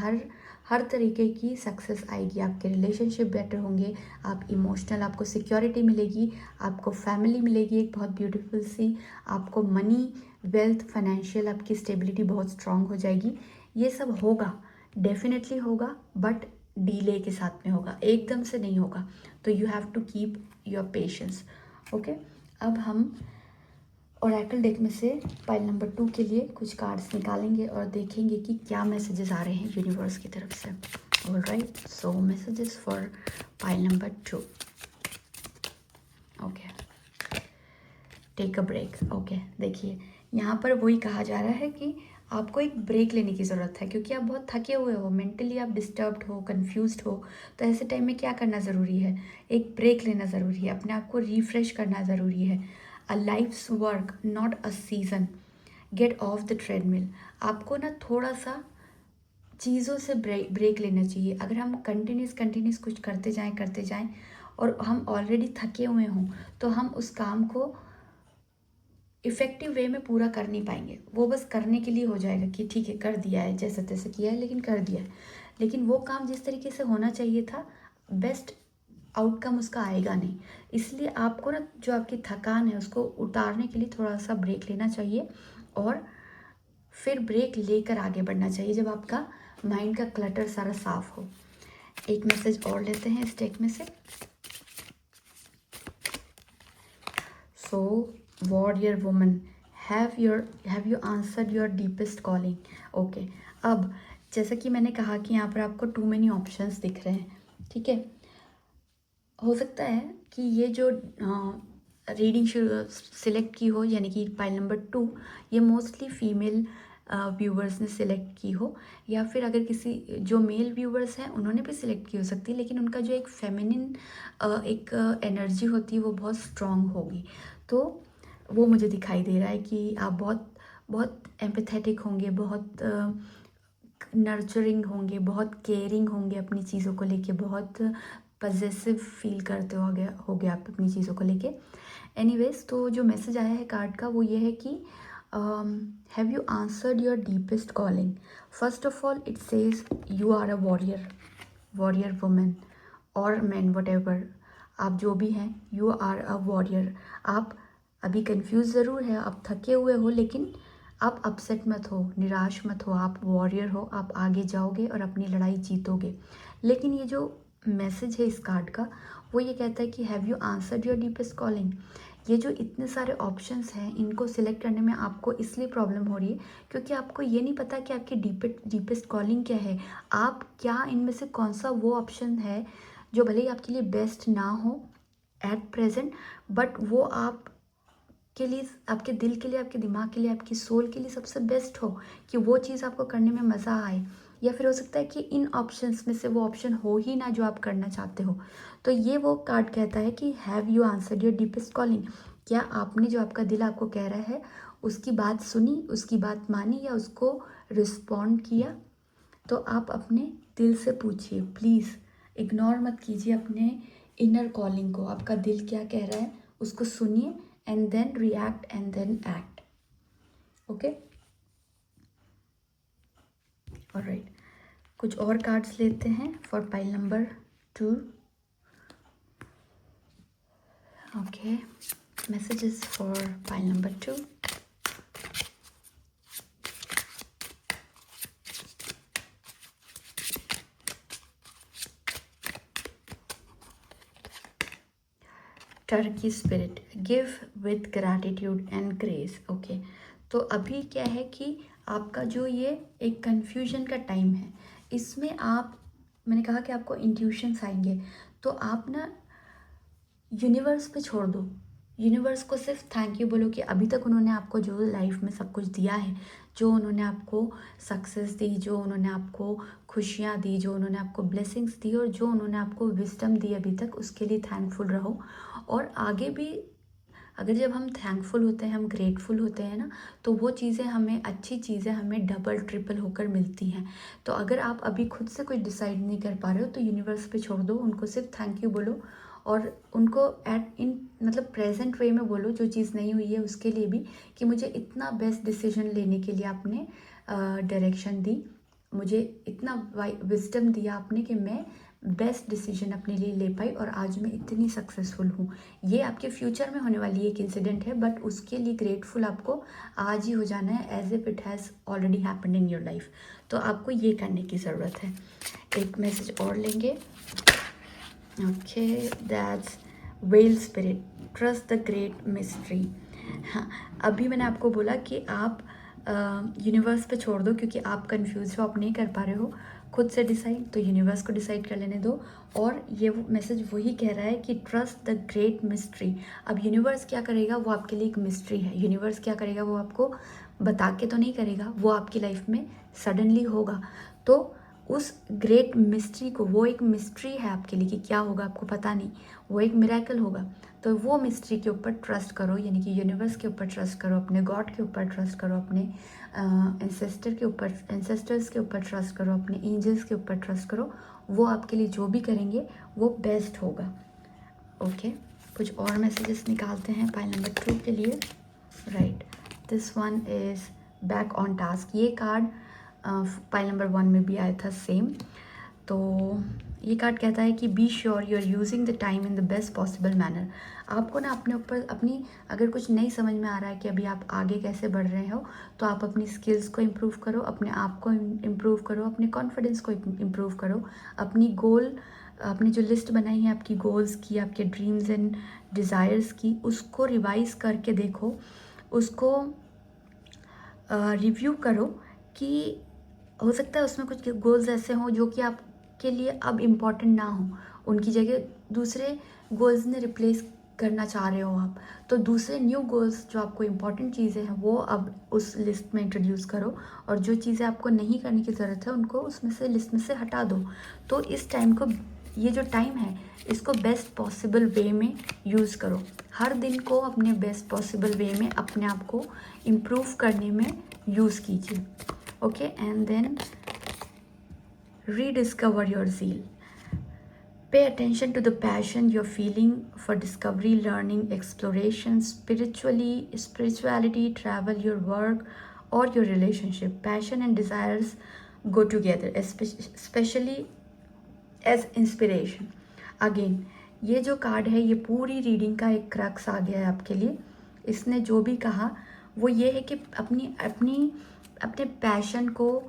हर तरीके की सक्सेस आएगी। आपके रिलेशनशिप बेटर होंगे, आप इमोशनल, आपको सिक्योरिटी मिलेगी, आपको फैमिली मिलेगी एक बहुत ब्यूटीफुल सी, आपको मनी, वेल्थ, फाइनेंशियल आपकी स्टेबिलिटी बहुत स्ट्रांग हो जाएगी। ये सब होगा, डेफिनेटली होगा, बट डीले के साथ में होगा, एकदम से नहीं होगा। तो you have to keep your patience. Okay, अब हम ओरेकल डेक में से पाइल नंबर 2 के लिए कुछ कार्ड्स निकालेंगे और देखेंगे कि क्या मैसेजेस आ रहे हैं यूनिवर्स की तरफ से। Alright, so messages for pile number 2। Okay, take a break. Okay, देखिए यहाँ पर वही कहा जा रहा है कि आपको एक ब्रेक लेने की ज़रूरत है, क्योंकि आप बहुत थके हुए हो, मेंटली आप डिस्टर्ब्ड हो, कंफ्यूज्ड हो। तो ऐसे टाइम में क्या करना ज़रूरी है? एक ब्रेक लेना ज़रूरी है, अपने आप को रिफ्रेश करना ज़रूरी है। A life's work not a season, get off the treadmill. आपको ना थोड़ा सा चीज़ों से ब्रेक लेना चाहिए। अगर हम कंटिन्यूस कुछ करते जाएं और हम ऑलरेडी थके हुए हों, तो हम उस काम को इफ़ेक्टिव वे में पूरा कर नहीं पाएंगे। वो बस करने के लिए हो जाएगा कि ठीक है कर दिया है, जैसे तैसे किया है लेकिन कर दिया है, लेकिन वो काम जिस तरीके से होना चाहिए था, बेस्ट आउटकम उसका आएगा नहीं। इसलिए आपको ना जो आपकी थकान है उसको उतारने के लिए थोड़ा सा ब्रेक लेना चाहिए, और फिर ब्रेक लेकर आगे बढ़ना चाहिए जब आपका माइंड का क्लटर सारा साफ हो। एक मैसेज और लेते हैं इस डेक में से। So warrior woman, have you answered your deepest calling? Okay, अब जैसा कि मैंने कहा कि यहाँ पर आपको टू मेनी ऑप्शंस दिख रहे हैं, ठीक है। हो सकता है कि ये जो रीडिंग सिलेक्ट की हो, यानी कि पाइल नंबर 2, ये मोस्टली फीमेल व्यूवर्स ने सिलेक्ट की हो, या फिर अगर किसी जो मेल व्यूवर्स हैं उन्होंने भी सिलेक्ट की हो सकती है, लेकिन उनका जो एक फेमिनिन एक एनर्जी होती है वो बहुत स्ट्रॉन्ग होगी। तो वो मुझे दिखाई दे रहा है कि आप बहुत बहुत एम्पैथेटिक होंगे, बहुत नर्चरिंग होंगे, बहुत केयरिंग होंगे अपनी चीज़ों को लेके, बहुत पजेसिव फील करते होगे आप अपनी चीज़ों को लेके। एनीवेज, तो जो मैसेज आया है कार्ड का वो ये है कि have you answered your deepest calling? First of all it says you are a warrior women और मैन, वट एवर आप जो भी हैं, यू आर अ वॉरियर। आप अभी कंफ्यूज ज़रूर है, आप थके हुए हो, लेकिन आप अपसेट मत हो, निराश मत हो, आप वॉरियर हो, आप आगे जाओगे और अपनी लड़ाई जीतोगे। लेकिन ये जो मैसेज है इस कार्ड का वो ये कहता है कि have you answered your deepest calling? ये जो इतने सारे ऑप्शंस हैं इनको सिलेक्ट करने में आपको इसलिए प्रॉब्लम हो रही है क्योंकि आपको ये नहीं पता कि आपकी डीपेस्ट कॉलिंग क्या है। आप क्या इनमें से कौन सा वो ऑप्शन है जो भले ही आपके लिए बेस्ट ना हो एट प्रेजेंट, बट वो आप के लिए, आपके दिल के लिए, आपके दिमाग के लिए, आपकी सोल के लिए सबसे बेस्ट हो, कि वो चीज़ आपको करने में मज़ा आए। या फिर हो सकता है कि इन ऑप्शंस में से वो ऑप्शन हो ही ना जो आप करना चाहते हो। तो ये वो कार्ड कहता है कि have you answered your deepest calling? क्या आपने जो आपका दिल आपको कह रहा है उसकी बात सुनी, उसकी बात मानी, या उसको रिस्पॉन्ड किया? तो आप अपने दिल से पूछिए, प्लीज़ इग्नोर मत कीजिए अपने इनर कॉलिंग को। आपका दिल क्या कह रहा है उसको सुनिए, and then react and then act. Okay, alright, कुछ और कार्ड्स लेते हैं for pile number 2। Okay, messages for pile number 2. Turkey spirit, give with gratitude and grace. Okay, तो अभी क्या है कि आपका जो ये एक कन्फ्यूजन का टाइम है, इसमें आप, मैंने कहा कि आपको इंट्यूशंस आएंगे, तो आप ना यूनिवर्स पे छोड़ दो। यूनिवर्स को सिर्फ थैंक यू बोलो कि अभी तक उन्होंने आपको जो लाइफ में सब कुछ दिया है, जो उन्होंने आपको सक्सेस दी, जो उन्होंने आपको खुशियाँ दी, जो उन्होंने आपको ब्लेसिंग्स दी, और जो उन्होंने आपको विजडम दी अभी तक, उसके लिए थैंकफुल रहो। और आगे भी अगर जब हम थैंकफुल होते हैं, हम ग्रेटफुल होते हैं ना, तो वो चीज़ें हमें, अच्छी चीज़ें हमें डबल ट्रिपल होकर मिलती हैं। तो अगर आप अभी खुद से कुछ डिसाइड नहीं कर पा रहे हो तो यूनिवर्स पे छोड़ दो, उनको सिर्फ थैंक यू बोलो, और उनको मतलब प्रेजेंट वे में बोलो जो चीज़ नहीं हुई है उसके लिए भी, कि मुझे इतना बेस्ट डिसीजन लेने के लिए आपने डायरेक्शन दी, मुझे इतना विजडम दिया आपने कि मैं बेस्ट डिसीजन अपने लिए ले पाई, और आज मैं इतनी सक्सेसफुल हूँ। ये आपके फ्यूचर में होने वाली एक इंसिडेंट है, बट उसके लिए ग्रेटफुल आपको आज ही हो जाना है, as if it has already happened in your life. तो आपको ये करने की ज़रूरत है। एक मैसेज और लेंगे। Okay, that's well spirit, trust the great mystery. हाँ, अभी मैंने आपको बोला कि आप यूनिवर्स पे छोड़ दो, क्योंकि आप कंफ्यूज हो, आप नहीं कर पा रहे हो खुद से डिसाइड, तो यूनिवर्स को डिसाइड कर लेने दो। और ये मैसेज वही कह रहा है कि ट्रस्ट द ग्रेट मिस्ट्री। अब यूनिवर्स क्या करेगा वो आपके लिए एक मिस्ट्री है। यूनिवर्स क्या करेगा वो आपको बता के तो नहीं करेगा, वो आपकी लाइफ में सडनली होगा। तो उस ग्रेट मिस्ट्री को, वो एक मिस्ट्री है आपके लिए कि क्या होगा आपको पता नहीं, वो एक मिरेकल होगा। तो वो मिस्ट्री के ऊपर ट्रस्ट करो, यानी कि यूनिवर्स के ऊपर ट्रस्ट करो, अपने गॉड के ऊपर ट्रस्ट करो, अपने एंसेस्टर्स के ऊपर ट्रस्ट करो, अपने एंजल्स के ऊपर ट्रस्ट करो। वो आपके लिए जो भी करेंगे वो बेस्ट होगा। ओके, कुछ और मैसेजेस निकालते हैं पाइल नंबर 2 के लिए। Right, this one is back on task. ये कार्ड पाइल नंबर 1 में भी आया था सेम। तो ये कार्ड कहता है कि be sure you are using the time in the best possible manner. आपको ना अपने ऊपर अपनी, अगर कुछ नहीं समझ में आ रहा है कि अभी आप आगे कैसे बढ़ रहे हो, तो आप अपनी स्किल्स को इम्प्रूव करो, अपने आप को इम्प्रूव करो, अपने कॉन्फिडेंस को इम्प्रूव करो, अपनी अपनी जो लिस्ट बनाई है आपकी गोल्स की, आपके ड्रीम्स एंड डिज़ायर्स की, उसको रिवाइज करके देखो, उसको रिव्यू करो कि हो सकता है उसमें कुछ गोल्स ऐसे हों जो कि आपके लिए अब इम्पॉर्टेंट ना हो, उनकी जगह दूसरे गोल्स ने रिप्लेस करना चाह रहे हो आप। तो दूसरे न्यू गोल्स जो आपको इम्पॉर्टेंट चीज़ें हैं वो अब उस लिस्ट में इंट्रोड्यूस करो, और जो चीज़ें आपको नहीं करने की ज़रूरत है उनको उसमें से, लिस्ट में से हटा दो। तो इस टाइम को, ये जो टाइम है इसको बेस्ट पॉसिबल वे में यूज़ करो। हर दिन को अपने बेस्ट पॉसिबल वे में अपने आप को इम्प्रूव करने में यूज़ कीजिए। Okay, and then rediscover your zeal. Pay attention to the passion you're feeling for discovery, learning, exploration, spirituality, travel, your work, or your relationship. Passion and desires go together, especially as inspiration. Again, ये जो card है ये पूरी reading का एक crux आ गया है आपके लिए। इसने जो भी कहा वो ये है कि अपने पैशन को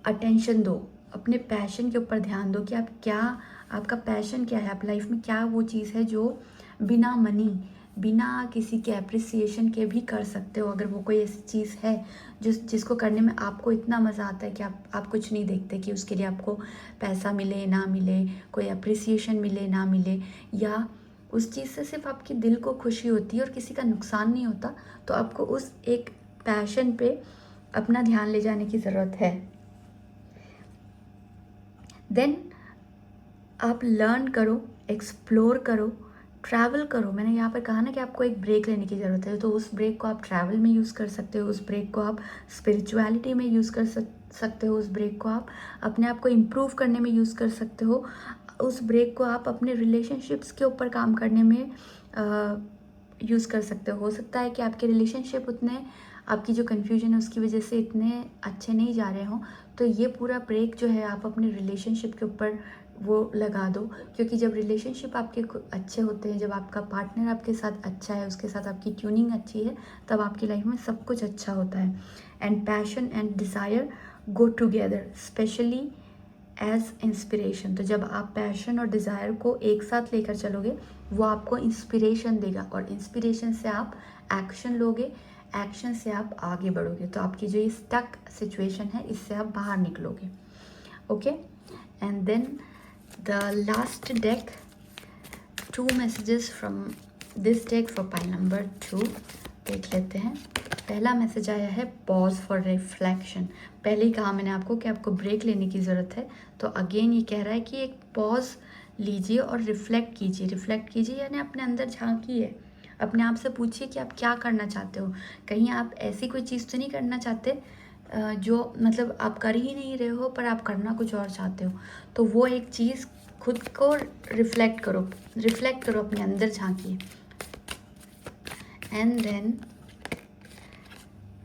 अटेंशन दो, अपने पैशन के ऊपर ध्यान दो कि आप क्या, आपका पैशन क्या है, आप लाइफ में क्या वो चीज़ है जो बिना मनी, बिना किसी के अप्रिसिएशन के भी कर सकते हो। अगर वो कोई ऐसी चीज़ है जिसको करने में आपको इतना मज़ा आता है कि आप कुछ नहीं देखते कि उसके लिए आपको पैसा मिले ना मिले, कोई अप्रिसिएशन मिले ना मिले, या उस चीज़ से सिर्फ आपके दिल को खुशी होती है और किसी का नुकसान नहीं होता, तो आपको उस एक पैशन पे अपना ध्यान ले जाने की ज़रूरत है। देन आप लर्न करो, एक्सप्लोर करो, ट्रैवल करो। मैंने यहाँ पर कहा ना कि आपको एक ब्रेक लेने की ज़रूरत है, तो उस ब्रेक को आप ट्रैवल में यूज़ कर सकते हो, उस ब्रेक को आप स्पिरिचुअलिटी में यूज़ कर सकते हो, उस ब्रेक को आप अपने आप को इम्प्रूव करने में यूज़ कर सकते हो, उस ब्रेक को आप अपने रिलेशनशिप्स के ऊपर काम करने में यूज़ कर सकते हो सकता है कि आपके रिलेशनशिप उतने, आपकी जो कन्फ्यूजन है उसकी वजह से इतने अच्छे नहीं जा रहे हों, तो ये पूरा ब्रेक जो है आप अपने रिलेशनशिप के ऊपर वो लगा दो। क्योंकि जब रिलेशनशिप आपके अच्छे होते हैं, जब आपका पार्टनर आपके साथ अच्छा है, उसके साथ आपकी ट्यूनिंग अच्छी है, तब आपकी लाइफ में सब कुछ अच्छा होता है। And passion and desire go together, specially as inspiration. तो जब आप पैशन और डिज़ायर को एक साथ लेकर चलोगे, वो आपको इंस्पिरेशन देगा, और इंस्पिरेशन से आप एक्शन लोगे, एक्शन से आप आगे बढ़ोगे, तो आपकी जो ये स्टक सिचुएशन है इससे आप बाहर निकलोगे। Okay, and then the last deck, 2 messages from this deck for pile number 2 देख लेते हैं। पहला मैसेज आया है पॉज फॉर रिफ्लेक्शन। पहले ही कहा मैंने आपको कि आपको ब्रेक लेने की ज़रूरत है, तो अगेन ये कह रहा है कि एक पॉज लीजिए और रिफ्लेक्ट कीजिए। रिफ्लेक्ट कीजिए यानी अपने अंदर झांकिए, अपने आप से पूछिए कि आप क्या करना चाहते हो। कहीं आप ऐसी कोई चीज़ तो नहीं करना चाहते जो मतलब आप कर ही नहीं रहे हो पर आप करना कुछ और चाहते हो, तो वो एक चीज़ खुद को रिफ्लेक्ट करो, अपने अंदर झांकिए। And then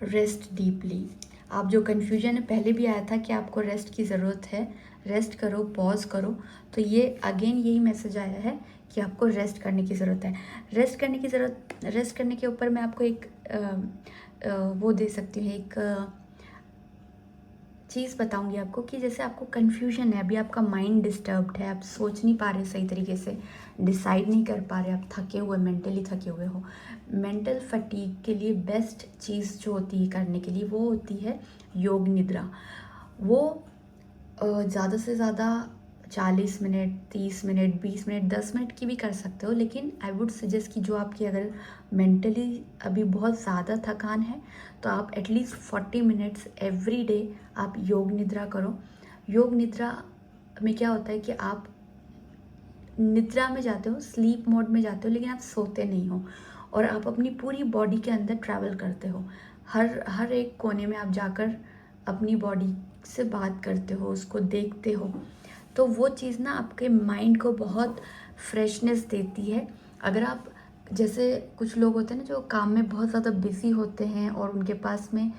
rest deeply. आप जो कन्फ्यूजन है, पहले भी आया था कि आपको रेस्ट की ज़रूरत है, रेस्ट करो, पॉज करो, तो ये अगेन यही मैसेज आया है कि आपको रेस्ट करने की ज़रूरत है। रेस्ट करने के ऊपर मैं आपको एक वो दे सकती हूँ, एक चीज़ बताऊंगी आपको कि जैसे आपको कन्फ्यूजन है, अभी आपका माइंड डिस्टर्ब्ड है, आप सोच नहीं पा रहे सही तरीके से, डिसाइड नहीं कर पा रहे, आप थके हुए, मेंटली थके हुए हो। मेंटल फटीग के लिए बेस्ट चीज़ जो होती है करने के लिए वो होती है योग निद्रा। वो ज़्यादा से ज़्यादा 40 मिनट, 30 मिनट, 20 मिनट, 10 मिनट की भी कर सकते हो, लेकिन आई वुड सजेस्ट कि जो आपकी अगर मेंटली अभी बहुत ज़्यादा थकान है तो आप एटलीस्ट 40 मिनट्स एवरी डे आप योग निद्रा करो। योग निद्रा में क्या होता है कि आप निद्रा में जाते हो, स्लीप मोड में जाते हो, लेकिन आप सोते नहीं हो और आप अपनी पूरी बॉडी के अंदर ट्रैवल करते हो। हर एक कोने में आप जाकर अपनी बॉडी से बात करते हो, उसको देखते हो। तो वो चीज़ ना आपके माइंड को बहुत फ्रेशनेस देती है। अगर आप, जैसे कुछ लोग होते हैं ना जो काम में बहुत ज़्यादा बिज़ी होते हैं और उनके पास में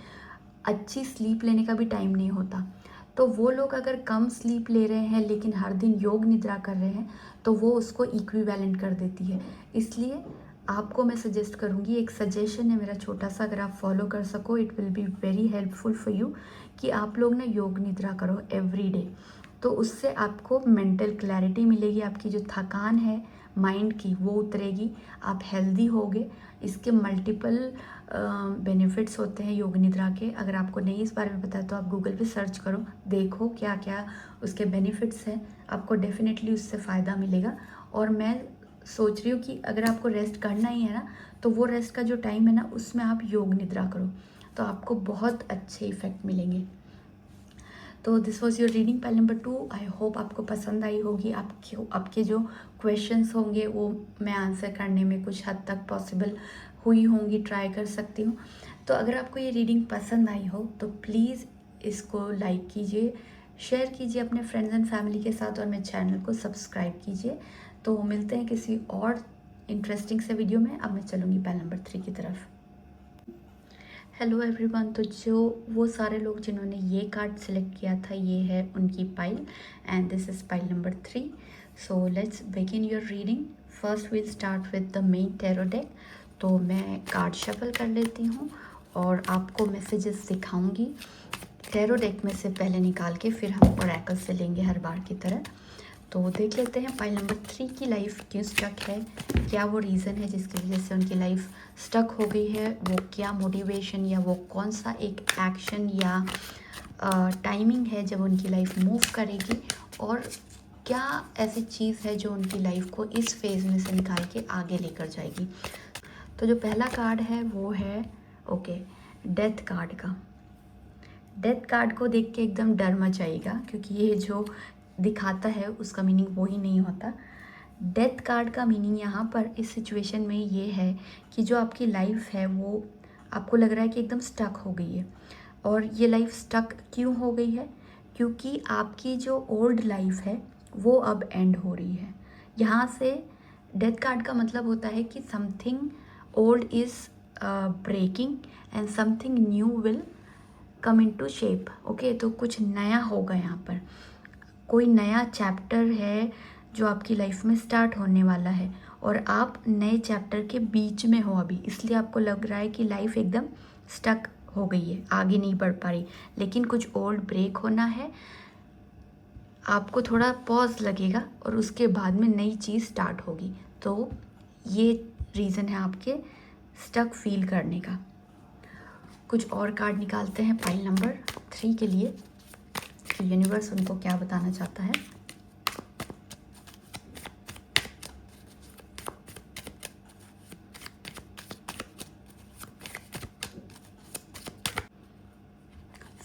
अच्छी स्लीप लेने का भी टाइम नहीं होता, तो वो लोग अगर कम स्लीप ले रहे हैं लेकिन हर दिन योग निद्रा कर रहे हैं तो वो उसको इक्विवेलेंट कर देती है। इसलिए आपको मैं सजेस्ट करूँगी, एक सजेशन है मेरा छोटा सा, अगर आप फॉलो कर सको it will be very helpful for you, कि आप लोग ना योग निद्रा करो एवरी डे। तो उससे आपको मेंटल क्लैरिटी मिलेगी, आपकी जो थकान है माइंड की वो उतरेगी, आप हेल्दी होगे। इसके मल्टीपल बेनिफिट्स होते हैं योग निद्रा के। अगर आपको नहीं इस बारे में पता है तो आप गूगल पे सर्च करो, देखो क्या क्या उसके बेनिफिट्स हैं, आपको डेफिनेटली उससे फ़ायदा मिलेगा। और मैं सोच रही हूँ कि अगर आपको रेस्ट करना ही है ना, तो वो रेस्ट का जो टाइम है ना उसमें आप योग निद्रा करो, तो आपको बहुत अच्छे इफ़ेक्ट मिलेंगे। तो this was your reading pile number 2। I hope आपको पसंद आई होगी। आपके जो क्वेश्चंस होंगे वो मैं आंसर करने में कुछ हद तक पॉसिबल हुई होंगी, ट्राई कर सकती हूँ। तो अगर आपको ये रीडिंग पसंद आई हो तो प्लीज़ इसको लाइक कीजिए, शेयर कीजिए अपने फ्रेंड्स एंड फैमिली के साथ और मेरे चैनल को सब्सक्राइब कीजिए। तो मिलते हैं किसी और इंटरेस्टिंग से वीडियो में। अब मैं चलूँगी पाइल नंबर 3 की तरफ। हेलो एवरीवन, तो जो वो सारे लोग जिन्होंने ये कार्ड सेलेक्ट किया था, ये है उनकी pile and this is pile number 3। So let's begin your reading. First will start with the main tarot deck. तो मैं कार्ड शफल कर लेती हूँ और आपको मैसेजेस दिखाऊंगी टैरो डेक में से पहले निकाल के, फिर हम ओरेकल से लेंगे हर बार की तरह। तो देख लेते हैं पाइल नंबर 3 की लाइफ क्यों स्टक है, क्या वो रीज़न है जिसकी वजह से उनकी लाइफ स्टक हो गई है, वो क्या मोटिवेशन या वो कौन सा एक एक्शन या टाइमिंग है जब उनकी लाइफ मूव करेगी, और क्या ऐसी चीज़ है जो उनकी लाइफ को इस फेज़ में से निकाल के आगे लेकर जाएगी। तो जो पहला कार्ड है वो है डेथ कार्ड का। डेथ कार्ड को देख के एकदम डर मच जाएगा, क्योंकि ये जो दिखाता है उसका मीनिंग वो ही नहीं होता। डेथ कार्ड का मीनिंग यहाँ पर इस सिचुएशन में ये है कि जो आपकी लाइफ है वो आपको लग रहा है कि एकदम स्टक हो गई है। और ये लाइफ स्टक क्यों हो गई है? क्योंकि आपकी जो ओल्ड लाइफ है वो अब एंड हो रही है। यहाँ से डेथ कार्ड का मतलब होता है कि something old is breaking and something new will come into shape. Okay, तो कुछ नया होगा यहाँ पर, कोई नया चैप्टर है जो आपकी लाइफ में स्टार्ट होने वाला है और आप नए चैप्टर के बीच में हो अभी, इसलिए आपको लग रहा है कि लाइफ एकदम स्टक हो गई है, आगे नहीं बढ़ पा रही। लेकिन कुछ ओल्ड ब्रेक होना है, आपको थोड़ा पॉज लगेगा और उसके बाद में नई चीज़ स्टार्ट होगी। तो ये रीज़न है आपके स्टक फील करने का। कुछ और कार्ड निकालते हैं पाइल नंबर 3 के लिए कि यूनिवर्स उनको क्या बताना चाहता है।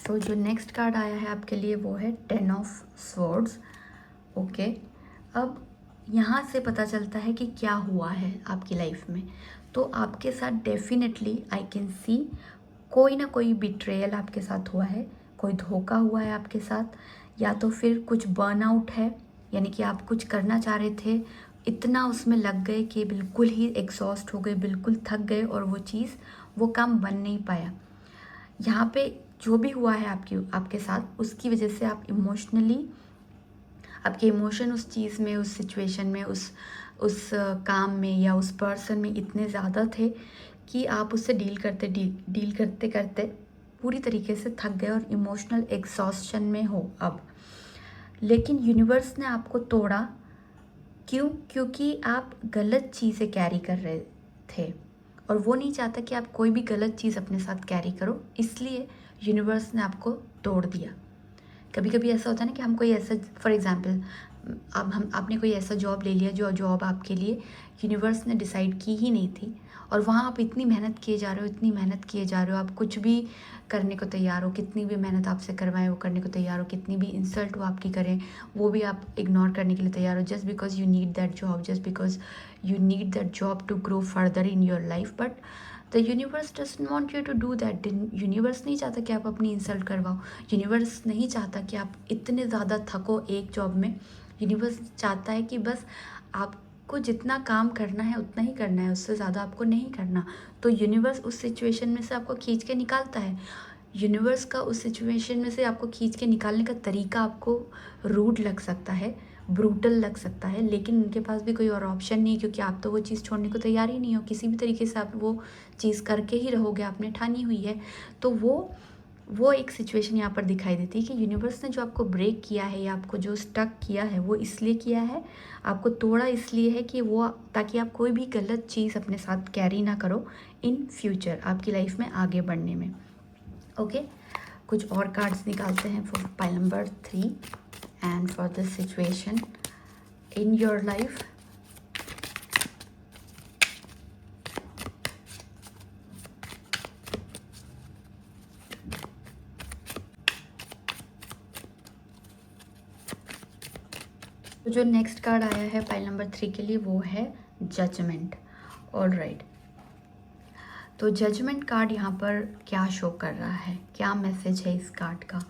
तो जो नेक्स्ट कार्ड आया है आपके लिए वो है 10 ऑफ स्वॉर्ड्स। ओके, अब यहाँ से पता चलता है कि क्या हुआ है आपकी लाइफ में। तो आपके साथ डेफिनेटली आई कैन सी कोई ना कोई बिट्रेयल आपके साथ हुआ है, कोई धोखा हुआ है आपके साथ, या तो फिर कुछ बर्नआउट है, यानी कि आप कुछ करना चाह रहे थे, इतना उसमें लग गए कि बिल्कुल ही एग्जॉस्ट हो गए, बिल्कुल थक गए और वो चीज़, वो काम बन नहीं पाया। यहाँ पे जो भी हुआ है आपके साथ, उसकी वजह से आप इमोशनली, आपके इमोशन उस चीज़ में, उस सिचुएशन में, उस काम में या उस पर्सन में इतने ज़्यादा थे कि आप उससे डील करते करते पूरी तरीके से थक गए और इमोशनल एग्जॉस्शन में हो अब, लेकिन यूनिवर्स ने आपको तोड़ा। क्यों? क्योंकि आप गलत चीज़ें कैरी कर रहे थे और वो नहीं चाहता कि आप कोई भी गलत चीज़ अपने साथ कैरी करो, इसलिए यूनिवर्स ने आपको तोड़ दिया। कभी कभी ऐसा होता है ना कि हम कोई ऐसा, फॉर एग्ज़ाम्पल अब हम आपने कोई ऐसा जॉब ले लिया जो जॉब आपके लिए यूनिवर्स ने डिसाइड की ही नहीं थी, और वहाँ आप इतनी मेहनत किए जा रहे हो, इतनी मेहनत किए जा रहे हो, आप कुछ भी करने को तैयार हो, कितनी भी मेहनत आपसे करवाएं वो करने को तैयार हो, कितनी भी इंसल्ट वो आपकी करें वो भी आप इग्नोर करने के लिए तैयार हो, just because you need that job, just because you need that job to grow further in your life. But the universe doesn't want you to do that. Universe नहीं चाहता कि आप अपनी इंसल्ट करवाओ, यूनिवर्स नहीं चाहता कि आप इतने ज़्यादा थको एक जॉब में। यूनिवर्स चाहता है कि बस आपको जितना काम करना है उतना ही करना है, उससे ज़्यादा आपको नहीं करना। तो यूनिवर्स उस सिचुएशन में से आपको खींच के निकालता है। यूनिवर्स का उस सिचुएशन में से आपको खींच के निकालने का तरीका आपको रूड लग सकता है, ब्रूटल लग सकता है, लेकिन उनके पास भी कोई और ऑप्शन नहीं है, क्योंकि आप तो वो चीज़ छोड़ने को तैयार ही नहीं हो, किसी भी तरीके से आप वो चीज़ करके ही रहोगे, आपने ठानी हुई है। तो वो एक सिचुएशन यहाँ पर दिखाई देती है कि यूनिवर्स ने जो आपको ब्रेक किया है या आपको जो स्टक किया है वो इसलिए किया है, आपको तोड़ा इसलिए है कि वो, ताकि आप कोई भी गलत चीज़ अपने साथ कैरी ना करो इन फ्यूचर आपकी लाइफ में आगे बढ़ने में। ओके, कुछ और कार्ड्स निकालते हैं for pile number 3 and for this situation in your life. तो जो नेक्स्ट कार्ड आया है पाइल नंबर 3 के लिए वो है जजमेंट। ऑलराइट, तो जजमेंट कार्ड यहाँ पर क्या शो कर रहा है, क्या मैसेज है इस कार्ड का?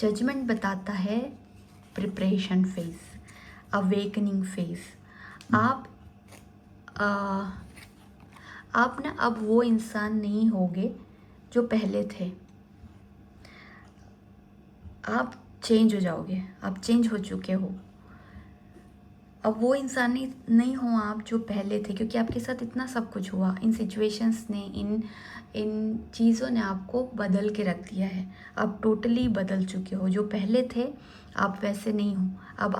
जजमेंट बताता है प्रिपरेशन फेज, अवेकनिंग फेज। आप ना अब वो इंसान नहीं होगे जो पहले थे, आप चेंज हो जाओगे, आप चेंज हो चुके हो। अब वो इंसान नहीं हो आप जो पहले थे, क्योंकि आपके साथ इतना सब कुछ हुआ, इन सिचुएशंस ने, इन चीज़ों ने आपको बदल के रख दिया है। आप टोटली बदल चुके हो, जो पहले थे आप वैसे नहीं हो। अब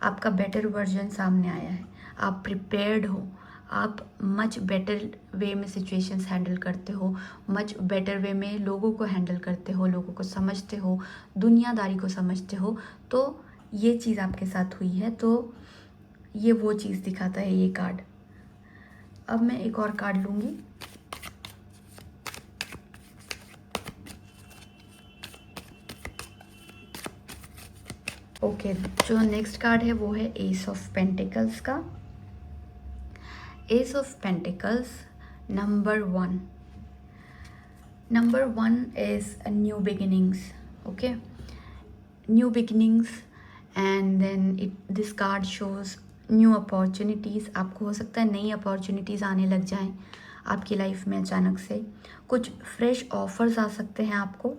आपका बेटर वर्जन सामने आया है, आप प्रिपेयर्ड हो, आप मच बेटर वे में सिचुएशंस हैंडल करते हो, मच बेटर वे में लोगों को हैंडल करते हो, लोगों को समझते हो, दुनियादारी को समझते हो। तो ये चीज़ आपके साथ हुई है, तो ये वो चीज़ दिखाता है ये कार्ड। अब मैं एक और कार्ड लूँगी। ओके, जो नेक्स्ट कार्ड है वो है एस ऑफ पेंटिकल्स का। Ace of pentacles number 1 is new beginnings. Okay, new beginnings, and then this card shows new opportunities. आपको हो सकता है नई अपॉर्चुनिटीज़ आने लग जाएं आपकी लाइफ में अचानक से, कुछ फ्रेश ऑफर्स आ सकते हैं आपको।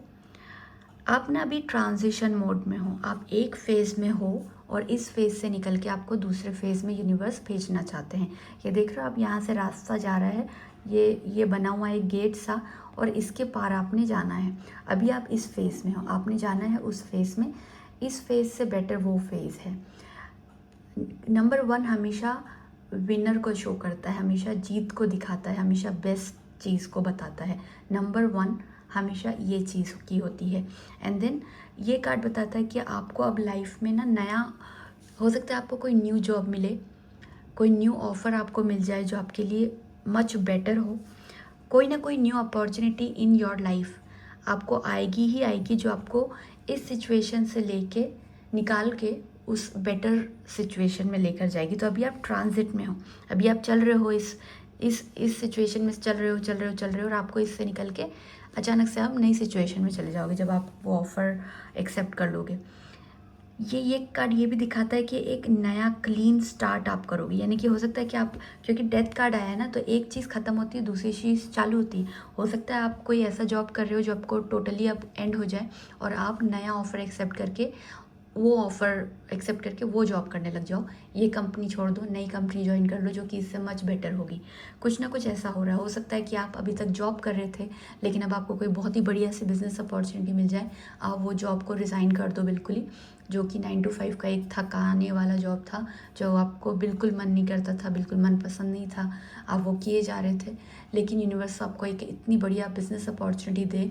आप ना अभी ट्रांजिशन मोड में हो, आप एक फ़ेज़ में हो और इस फेज़ से निकल के आपको दूसरे फेज़ में यूनिवर्स भेजना चाहते हैं। ये देख रहे हो आप, यहाँ से रास्ता जा रहा है, ये बना हुआ है गेट सा, और इसके पार आपने जाना है। अभी आप इस फेज़ में हो, आपने जाना है उस फेज़ में। इस फेज़ से बेटर वो फेज़ है। नंबर 1 हमेशा विनर को शो करता है, हमेशा जीत को दिखाता है, हमेशा बेस्ट चीज़ को बताता है। नंबर 1 हमेशा ये चीज़ की होती है। एंड देन ये कार्ड बताता है कि आपको अब लाइफ में ना नया, हो सकता है आपको कोई न्यू जॉब मिले, कोई न्यू ऑफ़र आपको मिल जाए जो आपके लिए मच बेटर हो। कोई ना कोई new opportunity in your life आपको आएगी ही आएगी, जो आपको इस सिचुएशन से लेके निकाल के उस बेटर सिचुएशन में लेकर जाएगी। तो अभी आप ट्रांजिट में हो, अभी आप चल रहे हो इस सिचुएशन में चल रहे हो और आपको इससे निकल के अचानक से आप नई सिचुएशन में चले जाओगे जब आप वो ऑफ़र एक्सेप्ट कर लोगे। ये कार्ड ये भी दिखाता है कि एक नया क्लीन स्टार्ट आप करोगे, यानी कि हो सकता है कि आप, क्योंकि डेथ कार्ड आया है ना, तो एक चीज़ ख़त्म होती है दूसरी चीज़ चालू होती है। हो सकता है आप कोई ऐसा जॉब कर रहे हो जो आपको टोटली अब एंड हो जाए और आप नया ऑफ़र एक्सेप्ट करके वो ऑफ़र एक्सेप्ट करके वो जॉब करने लग जाओ, ये कंपनी छोड़ दो, नई कंपनी ज्वाइन कर लो जो कि इससे मच बेटर होगी। कुछ ना कुछ ऐसा हो रहा है। हो सकता है कि आप अभी तक जॉब कर रहे थे, लेकिन अब आपको कोई बहुत ही बढ़िया सी बिज़नेस अपॉर्चुनिटी मिल जाए, आप वो जॉब को रिज़ाइन कर दो बिल्कुल ही, जो कि 9 to 5 का एक थकाने वाला जॉब था, जो आपको बिल्कुल मन नहीं करता था, बिल्कुल मनपसंद नहीं था, आप वो किए जा रहे थे। लेकिन यूनिवर्स आपको एक इतनी बढ़िया बिज़नेस अपॉर्चुनिटी दे,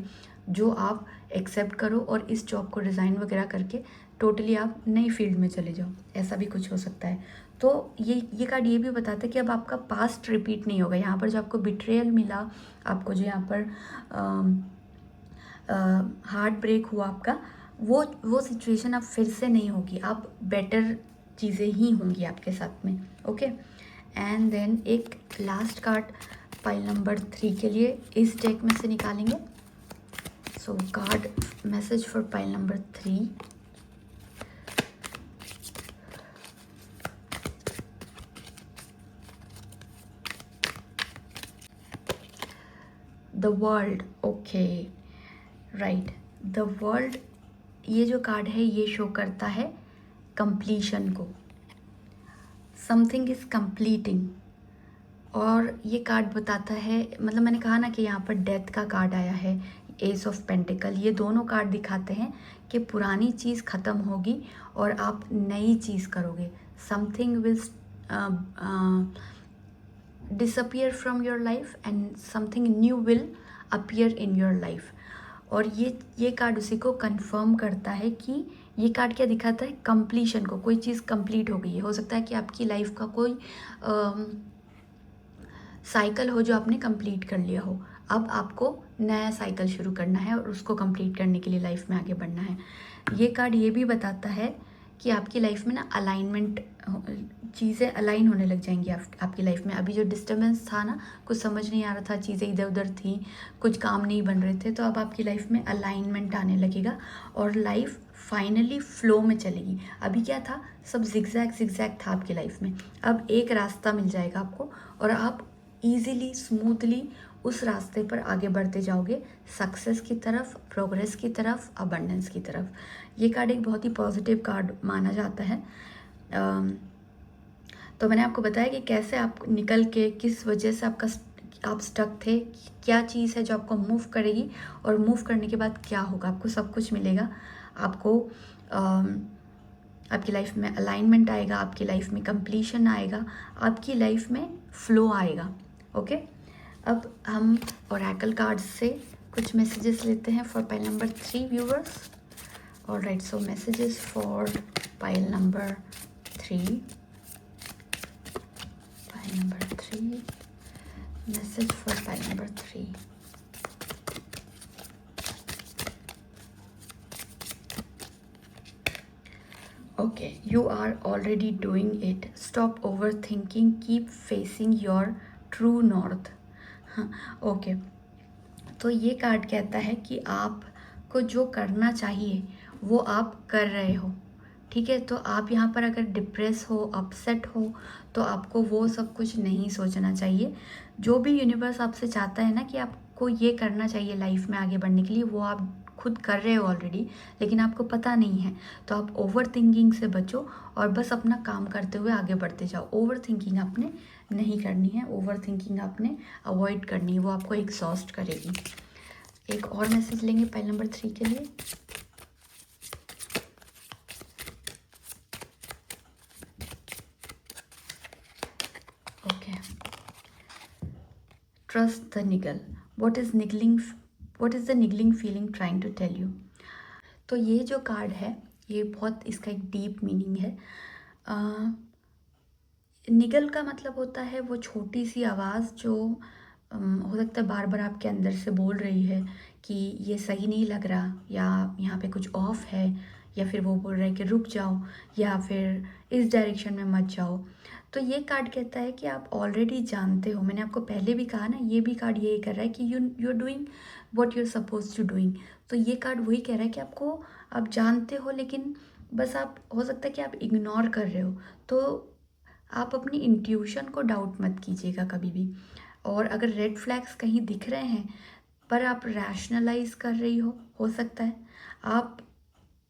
जो आप एक्सेप्ट करो और इस जॉब को रिज़ाइन वगैरह करके टोटली आप नई फील्ड में चले जाओ, ऐसा भी कुछ हो सकता है। तो ये कार्ड ये भी बताता है कि अब आपका पास्ट रिपीट नहीं होगा। यहाँ पर जो आपको बिट्रेयल मिला, आपको जो यहाँ पर हार्ट ब्रेक हुआ आपका, वो सिचुएशन अब फिर से नहीं होगी, आप बेटर चीज़ें ही होंगी आपके साथ में। ओके, एंड देन एक लास्ट कार्ड पाइल नंबर 3 के लिए इस डेक में से निकालेंगे। So card message for pile number 3। The world, okay right, the world, ये जो कार्ड है ये शो करता है कंप्लीशन को, समथिंग इज़ कंप्लीटिंग। और ये कार्ड बताता है, मतलब मैंने कहा ना कि यहाँ पर डेथ का कार्ड आया है, एस ऑफ पेंटिकल, ये दोनों कार्ड दिखाते हैं कि पुरानी चीज़ ख़त्म होगी और आप नई चीज़ करोगे। Something will disappear from your life and something new will appear in your life। और ये कार्ड उसी को कंफर्म करता है कि ये कार्ड क्या दिखाता है, कंप्लीशन को, कोई चीज़ कंप्लीट हो गई है। हो सकता है कि आपकी लाइफ का कोई साइकिल हो जो आपने कंप्लीट कर लिया हो, अब आपको नया साइकिल शुरू करना है और उसको कंप्लीट करने के लिए लाइफ में आगे बढ़ना है। ये कार्ड ये भी बताता है कि आपकी लाइफ में ना अलाइनमेंट, चीज़ें अलाइन होने लग जाएंगी आपकी लाइफ में। अभी जो डिस्टर्बेंस था ना, कुछ समझ नहीं आ रहा था, चीज़ें इधर उधर थी, कुछ काम नहीं बन रहे थे, तो अब आपकी लाइफ में अलाइनमेंट आने लगेगा और लाइफ फाइनली फ्लो में चलेगी। अभी क्या था, सब जिगजैग जिगजैग था आपकी लाइफ में, अब एक रास्ता मिल जाएगा आपको और आप ईज़िली स्मूथली उस रास्ते पर आगे बढ़ते जाओगे, सक्सेस की तरफ, प्रोग्रेस की तरफ, अबंडेंस की तरफ। ये कार्ड एक बहुत ही पॉजिटिव कार्ड माना जाता है। तो मैंने आपको बताया कि कैसे आप निकल के, किस वजह से आप स्टक थे, क्या चीज़ है जो आपको मूव करेगी और मूव करने के बाद क्या होगा, आपको सब कुछ मिलेगा। आपको आपकी लाइफ में अलाइनमेंट आएगा, आपकी लाइफ में कंप्लीशन आएगा, आपकी लाइफ में फ्लो आएगा। ओके, अब हम ओरेकल कार्ड्स से कुछ मैसेजेस लेते हैं for pile number 3 viewers. Alright, so messages for pile number 3, pile number 3, message for pile number 3। Okay, you are already doing it. Stop overthinking. Keep facing your true north. Okay, तो ये card कहता है कि आपको जो करना चाहिए वो आप कर रहे हो। ठीक है, तो आप यहाँ पर अगर डिप्रेस हो, अपसेट हो, तो आपको वो सब कुछ नहीं सोचना चाहिए। जो भी यूनिवर्स आपसे चाहता है ना कि आपको ये करना चाहिए लाइफ में आगे बढ़ने के लिए, वो आप खुद कर रहे हो ऑलरेडी, लेकिन आपको पता नहीं है। तो आप ओवर थिंकिंग से बचो और बस अपना काम करते हुए आगे बढ़ते जाओ। ओवर थिंकिंग आपने नहीं करनी है, ओवर थिंकिंग आपने अवॉइड करनी है, वो आपको एग्जॉस्ट करेगी। एक और मैसेज लेंगे पाइल नंबर 3 के लिए। Okay, trust the niggle, what is the niggling feeling trying to tell you. तो ये जो कार्ड है, ये बहुत, इसका एक डीप मीनिंग है। निगल का मतलब होता है वो छोटी सी आवाज़ जो हो सकता है बार बार आपके अंदर से बोल रही है कि ये सही नहीं लग रहा, या यहाँ पे कुछ ऑफ है, या फिर वो बोल रहा है कि रुक जाओ, या फिर इस डायरेक्शन में मत जाओ। तो ये कार्ड कहता है कि आप ऑलरेडी जानते हो, मैंने आपको पहले भी कहा ना, ये भी कार्ड यही कर रहा है कि you are doing what you are suppose to doing. तो ये कार्ड वही कह रहा है कि आप जानते हो, लेकिन बस आप, हो सकता है कि आप इग्नोर कर रहे हो। तो आप अपनी इंट्यूशन को डाउट मत कीजिएगा कभी भी। और अगर रेड फ्लैग्स कहीं दिख रहे हैं पर आप रैशनलाइज कर रही हो सकता है आप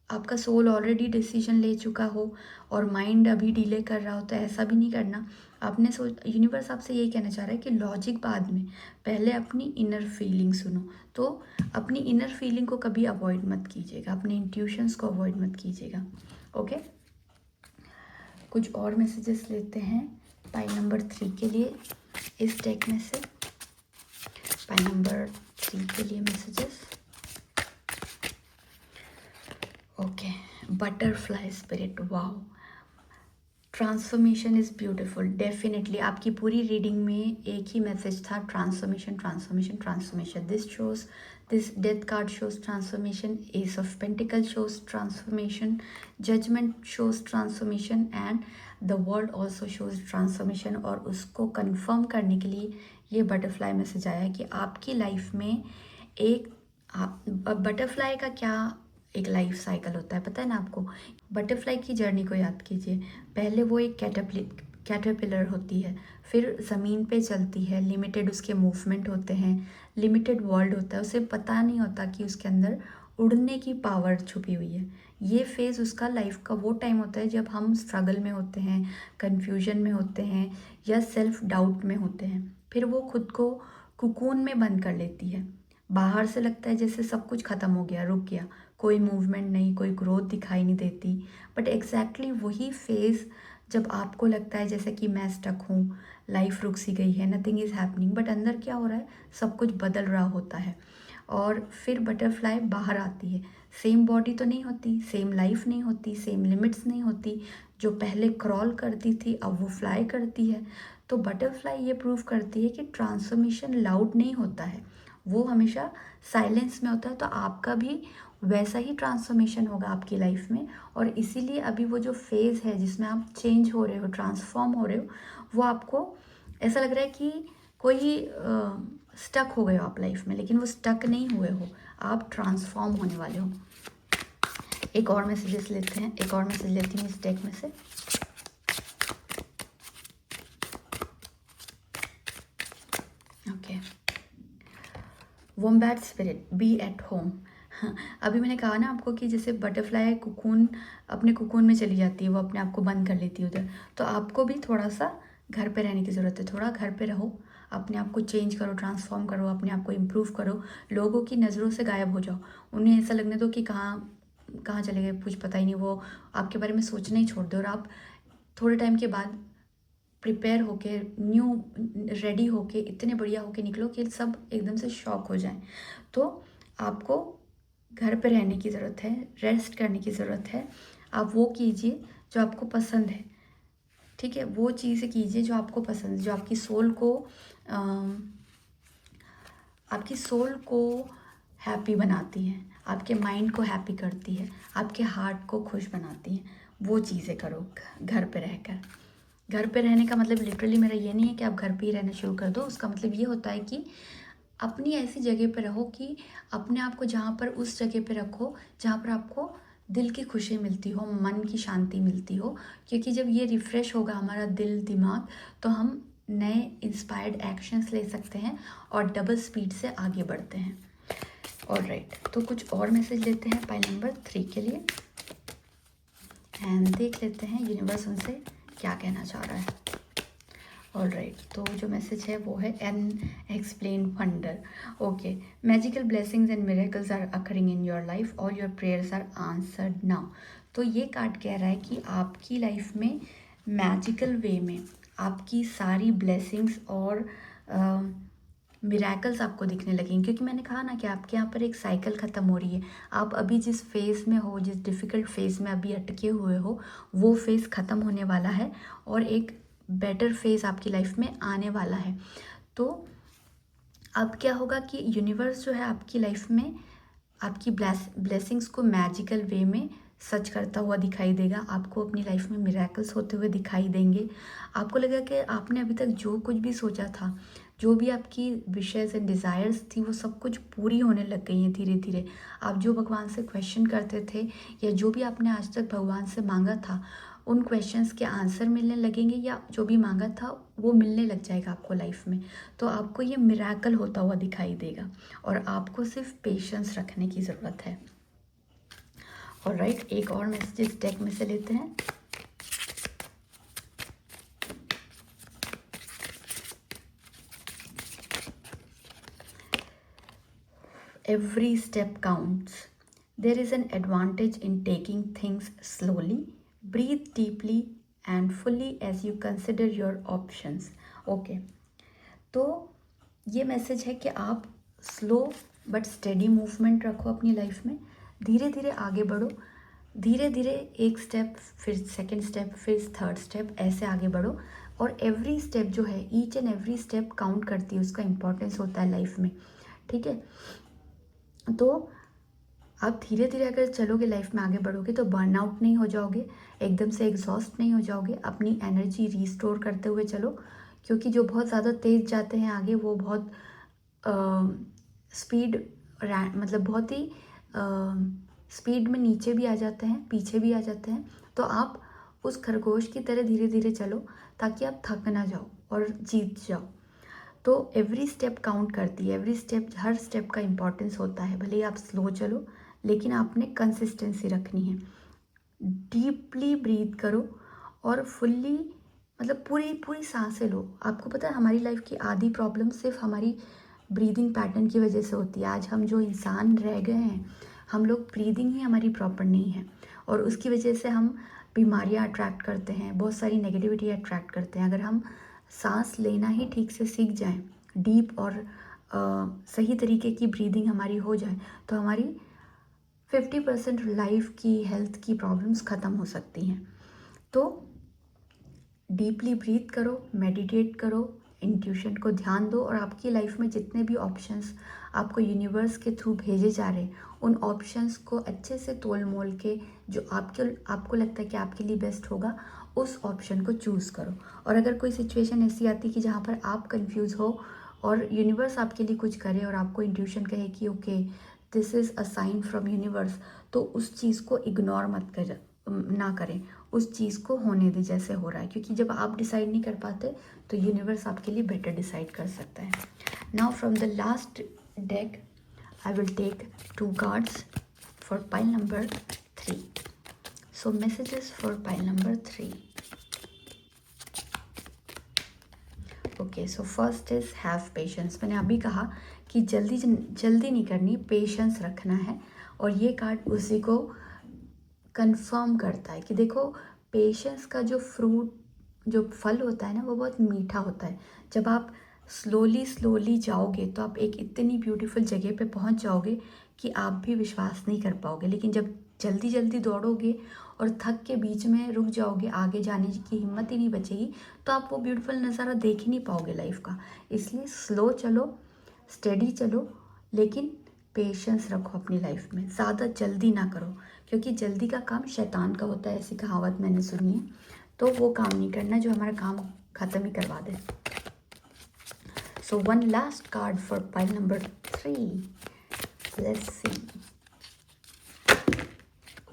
आपका सोल ऑलरेडी डिसीजन ले चुका हो और माइंड अभी डिले कर रहा हो, तो ऐसा भी नहीं करना। आपने यूनिवर्स आपसे यही कहना चाह रहा है कि लॉजिक बाद में, पहले अपनी इनर फीलिंग सुनो। तो अपनी इनर फीलिंग को कभी अवॉइड मत कीजिएगा, अपने इंट्यूशंस को अवॉइड मत कीजिएगा। ओके, कुछ और मैसेजेस लेते हैं पाई नंबर 3 के लिए इस डेक में से। पाई नंबर 3 के लिए messages. Okay, butterfly spirit, wow, transformation is beautiful. Definitely आपकी पूरी रीडिंग में एक ही मैसेज था, transformation transformation transformation. This death card shows transformation, ace of pentacle shows transformation, judgement shows transformation and the world also shows transformation. और उसको confirm करने के लिए ये बटरफ्लाई मैसेज आया कि आपकी लाइफ में एक बटरफ्लाई का क्या एक लाइफ साइकिल होता है पता है ना आपको। बटरफ्लाई की जर्नी को याद कीजिए, पहले वो एक कैटरपिलर होती है, फिर ज़मीन पे चलती है, लिमिटेड उसके मूवमेंट होते हैं, लिमिटेड वर्ल्ड होता है, उसे पता नहीं होता कि उसके अंदर उड़ने की पावर छुपी हुई है। ये फेज़ उसका लाइफ का वो टाइम होता है जब हम स्ट्रगल में होते हैं, कन्फ्यूजन में होते हैं या सेल्फ डाउट में होते हैं। फिर वो खुद को कुकून में बंद कर लेती है। बाहर से लगता है जैसे सब कुछ ख़त्म हो गया, रुक गया, कोई मूवमेंट नहीं, कोई ग्रोथ दिखाई नहीं देती। बट एग्जैक्टली वही फेज़ जब आपको लगता है जैसे कि मैं स्टक हूँ, लाइफ रुक सी गई है, नथिंग इज़ हैपनिंग, बट अंदर क्या हो रहा है, सब कुछ बदल रहा होता है। और फिर बटरफ्लाई बाहर आती है। सेम बॉडी तो नहीं होती, सेम लाइफ नहीं होती, सेम लिमिट्स नहीं होती। जो पहले क्रॉल करती थी अब वो फ्लाई करती है। तो बटरफ्लाई ये प्रूव करती है कि ट्रांसफॉर्मेशन लाउड नहीं होता है, वो हमेशा साइलेंस में होता है। तो आपका भी वैसा ही ट्रांसफॉर्मेशन होगा आपकी लाइफ में। और इसीलिए अभी वो जो फेज़ है जिसमें आप चेंज हो रहे हो, ट्रांसफॉर्म हो रहे हो, वो आपको ऐसा लग रहा है कि कोई स्टक हो गए हो आप लाइफ में, लेकिन वो स्टक नहीं हुए हो, आप ट्रांसफॉर्म होने वाले हो। एक और मैसेजेस लेते हैं, एक और मैसेज लेती हूँ इस डेक में से। Okay, wombat spirit, be at home. अभी मैंने कहा ना आपको कि जैसे बटरफ्लाई कुकून अपने कुकून में चली जाती है, वो अपने आप को बंद कर लेती है उधर, तो आपको भी थोड़ा सा घर पे रहने की ज़रूरत है। थोड़ा घर पे रहो, अपने आप को चेंज करो, ट्रांसफॉर्म करो, अपने आप को इम्प्रूव करो, लोगों की नज़रों से गायब हो जाओ। उन्हें ऐसा लगने दो कि कहाँ कहाँ चले गए, कुछ पता ही नहीं, वो आपके बारे में सोचना ही छोड़ दो। और आप थोड़े टाइम के बाद प्रिपेयर होके, न्यू रेडी होके, इतने बढ़िया होके निकलो कि सब एकदम से शॉक हो जाएं। तो आपको घर पे रहने की ज़रूरत है, रेस्ट करने की ज़रूरत है। आप वो कीजिए जो आपको पसंद है, ठीक है, वो चीज़ें कीजिए जो आपको पसंद है, जो आपकी सोल को हैप्पी बनाती हैं, आपके माइंड को हैप्पी करती है, आपके हार्ट को खुश बनाती हैं। वो चीज़ें करो घर पे रहकर। घर पे रहने का मतलब लिटरली मेरा ये नहीं है कि आप घर पे ही रहना शुरू कर दो। उसका मतलब ये होता है कि अपनी ऐसी जगह पे रहो कि अपने आप को जहाँ पर उस जगह पे रखो जहाँ पर आपको दिल की खुशी मिलती हो, मन की शांति मिलती हो। क्योंकि जब ये रिफ़्रेश होगा हमारा दिल दिमाग, तो हम नए इंस्पायर्ड एक्शंस ले सकते हैं और डबल स्पीड से आगे बढ़ते हैं। ऑलराइट, तो कुछ और मैसेज लेते हैं पाई नंबर 3 के लिए एंड देख लेते हैं यूनिवर्स उनसे क्या कहना चाह रहा है। ऑलराइट, तो जो मैसेज है वो है an explain wonder. Okay, magical blessings and miracles are occurring in your life, all your prayers are answered now. तो ये कार्ड कह रहा है कि आपकी लाइफ में मैजिकल वे में आपकी सारी ब्लेसिंग्स और मिराकल्स आपको दिखने लगेंगे। क्योंकि मैंने कहा ना कि आपके यहाँ पर एक साइकिल ख़त्म हो रही है। आप अभी जिस फेज़ में हो, जिस डिफ़िकल्ट फेज़ में अभी अटके हुए हो, वो फेज़ ख़त्म होने वाला है और एक बेटर फेज़ आपकी लाइफ में आने वाला है। तो अब क्या होगा कि यूनिवर्स जो है आपकी लाइफ में आपकी ब्लेसिंग्स को मैजिकल वे में सच करता हुआ दिखाई देगा। आपको अपनी लाइफ में मिरेकल्स होते हुए दिखाई देंगे। आपको लगेगा कि आपने अभी तक जो कुछ भी सोचा था, जो भी आपकी विशेज़ एंड डिज़ायर्स थी, वो सब कुछ पूरी होने लग गई हैं धीरे धीरे। आप जो भगवान से क्वेश्चन करते थे या जो भी आपने आज तक भगवान से मांगा था, उन क्वेश्चंस के आंसर मिलने लगेंगे या जो भी मांगा था वो मिलने लग जाएगा आपको लाइफ में। तो आपको ये मिरेकल होता हुआ दिखाई देगा और आपको सिर्फ पेशेंस रखने की ज़रूरत है। ऑलराइट, एक और मैसेजेस डेक में से लेते हैं। Every step counts. There is an advantage in taking things slowly. Breathe deeply and fully as you consider your options. Okay, तो ये मैसेज है कि आप स्लो बट स्टेडी मूवमेंट रखो अपनी लाइफ में। धीरे धीरे आगे बढ़ो, धीरे धीरे एक स्टेप, फिर सेकंड स्टेप, फिर थर्ड स्टेप, ऐसे आगे बढ़ो। और एवरी स्टेप जो है, each and every step count करती है, उसका इंपॉर्टेंस होता है लाइफ में। ठीक है, तो आप धीरे धीरे अगर चलोगे, लाइफ में आगे बढ़ोगे, तो बर्नआउट नहीं हो जाओगे, एकदम से एग्जॉस्ट नहीं हो जाओगे। अपनी एनर्जी रिस्टोर करते हुए चलो, क्योंकि जो बहुत ज़्यादा तेज़ जाते हैं आगे, वो बहुत स्पीड, मतलब बहुत ही स्पीड में नीचे भी आ जाते हैं, पीछे भी आ जाते हैं। तो आप उस खरगोश की तरह धीरे धीरे चलो, ताकि आप थक ना जाओ और जीत जाओ। तो एवरी स्टेप काउंट करती है, एवरी स्टेप, हर स्टेप का इम्पोर्टेंस होता है। भले ही आप स्लो चलो, लेकिन आपने कंसिस्टेंसी रखनी है। डीपली ब्रीथ करो और फुल्ली, मतलब पूरी पूरी सांसें लो। आपको पता है, हमारी लाइफ की आधी प्रॉब्लम सिर्फ हमारी ब्रीदिंग पैटर्न की वजह से होती है। आज हम जो इंसान रह गए हैं, हम लोग, ब्रीदिंग ही हमारी प्रॉपर नहीं है, और उसकी वजह से हम बीमारियां अट्रैक्ट करते हैं, बहुत सारी नेगेटिविटी अट्रैक्ट करते हैं। अगर हम सांस लेना ही ठीक से सीख जाएं, डीप और सही तरीके की ब्रीदिंग हमारी हो जाए, तो हमारी 50% लाइफ की, हेल्थ की प्रॉब्लम्स ख़त्म हो सकती हैं। तो डीपली ब्रीथ करो, मेडिटेट करो, इंट्यूशन को ध्यान दो, और आपकी लाइफ में जितने भी ऑप्शंस आपको यूनिवर्स के थ्रू भेजे जा रहे हैं, उन ऑप्शंस को अच्छे से तोल मोल के, जो आपको लगता है कि आपके लिए बेस्ट होगा, उस ऑप्शन को चूज़ करो। और अगर कोई सिचुएशन ऐसी आती कि जहाँ पर आप कंफ्यूज हो और यूनिवर्स आपके लिए कुछ करे, और आपको इंट्यूशन कहे कि okay, this is a sign from universe, तो उस चीज़ को इग्नोर ना करें, उस चीज़ को होने दें जैसे हो रहा है। क्योंकि जब आप डिसाइड नहीं कर पाते, तो यूनिवर्स आपके लिए बेटर डिसाइड कर सकता है। Now from the last deck I will take 2 cards for pile number 3. So messages for pile number 3. Okay, so first is have patience. मैंने अभी कहा कि जल्दी नहीं करनी, पेशेंस रखना है। और ये कार्ड उसी को कंफर्म करता है कि देखो, पेशेंस का जो फ्रूट, जो फल होता है ना, वो बहुत मीठा होता है। जब आप स्लोली जाओगे, तो आप एक इतनी ब्यूटीफुल जगह पे पहुंच जाओगे कि आप भी विश्वास नहीं कर पाओगे। लेकिन जब जल्दी दौड़ोगे और थक के बीच में रुक जाओगे, आगे जाने की हिम्मत ही नहीं बचेगी, तो आप वो ब्यूटीफुल नज़ारा देख ही नहीं पाओगे लाइफ का। इसलिए स्लो चलो, स्टेडी चलो, लेकिन पेशेंस रखो अपनी लाइफ में। ज़्यादा जल्दी ना करो, क्योंकि जल्दी का काम शैतान का होता है, ऐसी कहावत मैंने सुनी है। तो वो काम नहीं करना जो हमारा काम ख़त्म ही करवा दे। So one last card for pile number 3. Let's see.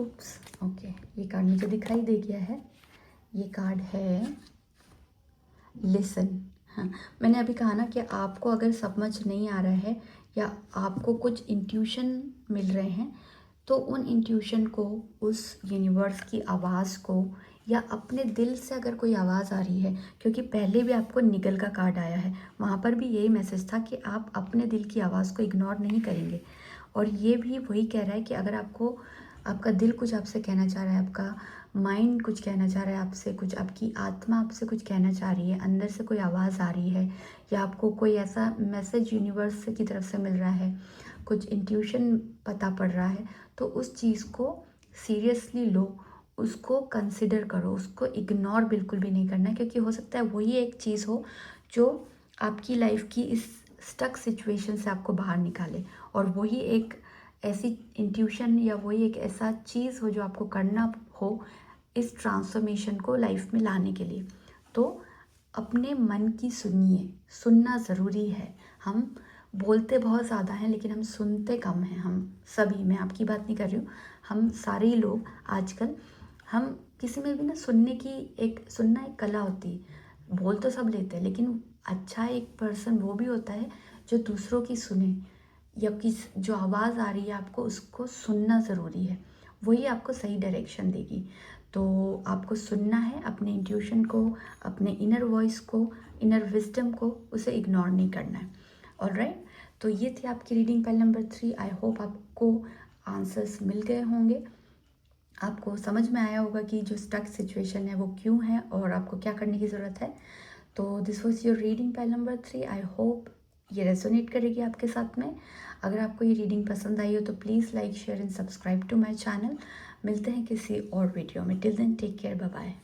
Oops, okay, ये कार्ड मुझे दिखाई दे गया है। ये कार्ड है लिसन। हाँ, मैंने अभी कहा ना कि आपको अगर समझ नहीं आ रहा है, या आपको कुछ इंट्यूशन मिल रहे हैं, तो उन इंट्यूशन को, उस यूनिवर्स की आवाज़ को, या अपने दिल से अगर कोई आवाज़ आ रही है, क्योंकि पहले भी आपको निगल का कार्ड आया है, वहाँ पर भी यही मैसेज था कि आप अपने दिल की आवाज़ को इग्नोर नहीं करेंगे। और ये भी वही कह रहा है कि अगर आपको, आपका दिल कुछ आपसे कहना चाह रहा है, आपका माइंड कुछ कहना चाह रहा है आपसे, कुछ आपकी आत्मा आपसे कुछ कहना चाह रही है, अंदर से कोई आवाज़ आ रही है, या आपको कोई ऐसा मैसेज यूनिवर्स की तरफ से मिल रहा है, कुछ इंट्यूशन पता पड़ रहा है, तो उस चीज़ को सीरियसली लो, उसको कंसिडर करो, उसको इग्नोर बिल्कुल भी नहीं करना है। क्योंकि हो सकता है वही एक चीज़ हो जो आपकी लाइफ की इस स्टक सिचुएशन से आपको बाहर निकाले, और वही एक ऐसी इंट्यूशन, या वही एक ऐसा चीज़ हो जो आपको करना हो इस ट्रांसफॉर्मेशन को लाइफ में लाने के लिए। तो अपने मन की सुनिए, सुनना ज़रूरी है। हम बोलते बहुत ज़्यादा हैं, लेकिन हम सुनते कम हैं। हम सभी, मैं आपकी बात नहीं कर रही हूँ, हम सारे ही लोग आजकल, हम किसी में भी ना, सुनना एक कला होती है। बोल तो सब लेते हैं, लेकिन अच्छा एक पर्सन वो भी होता है जो दूसरों की सुने, या जो आवाज़ आ रही है आपको, उसको सुनना ज़रूरी है। वही आपको सही डायरेक्शन देगी। तो आपको सुनना है अपने इंट्यूशन को, अपने इनर वॉइस को, इनर विजडम को, उसे इग्नोर नहीं करना है। ऑलराइट, तो ये थी आपकी reading pile number 3। I hope आपको आंसर्स मिल गए होंगे, आपको समझ में आया होगा कि जो स्टक सिचुएशन है वो क्यों है और आपको क्या करने की ज़रूरत है। तो this was your reading pile number 3। I hope ये रेजोनेट करेगी आपके साथ में। अगर आपको ये रीडिंग पसंद आई हो तो please like, share and subscribe to my channel. मिलते हैं किसी और वीडियो में। Till then take care, bye bye.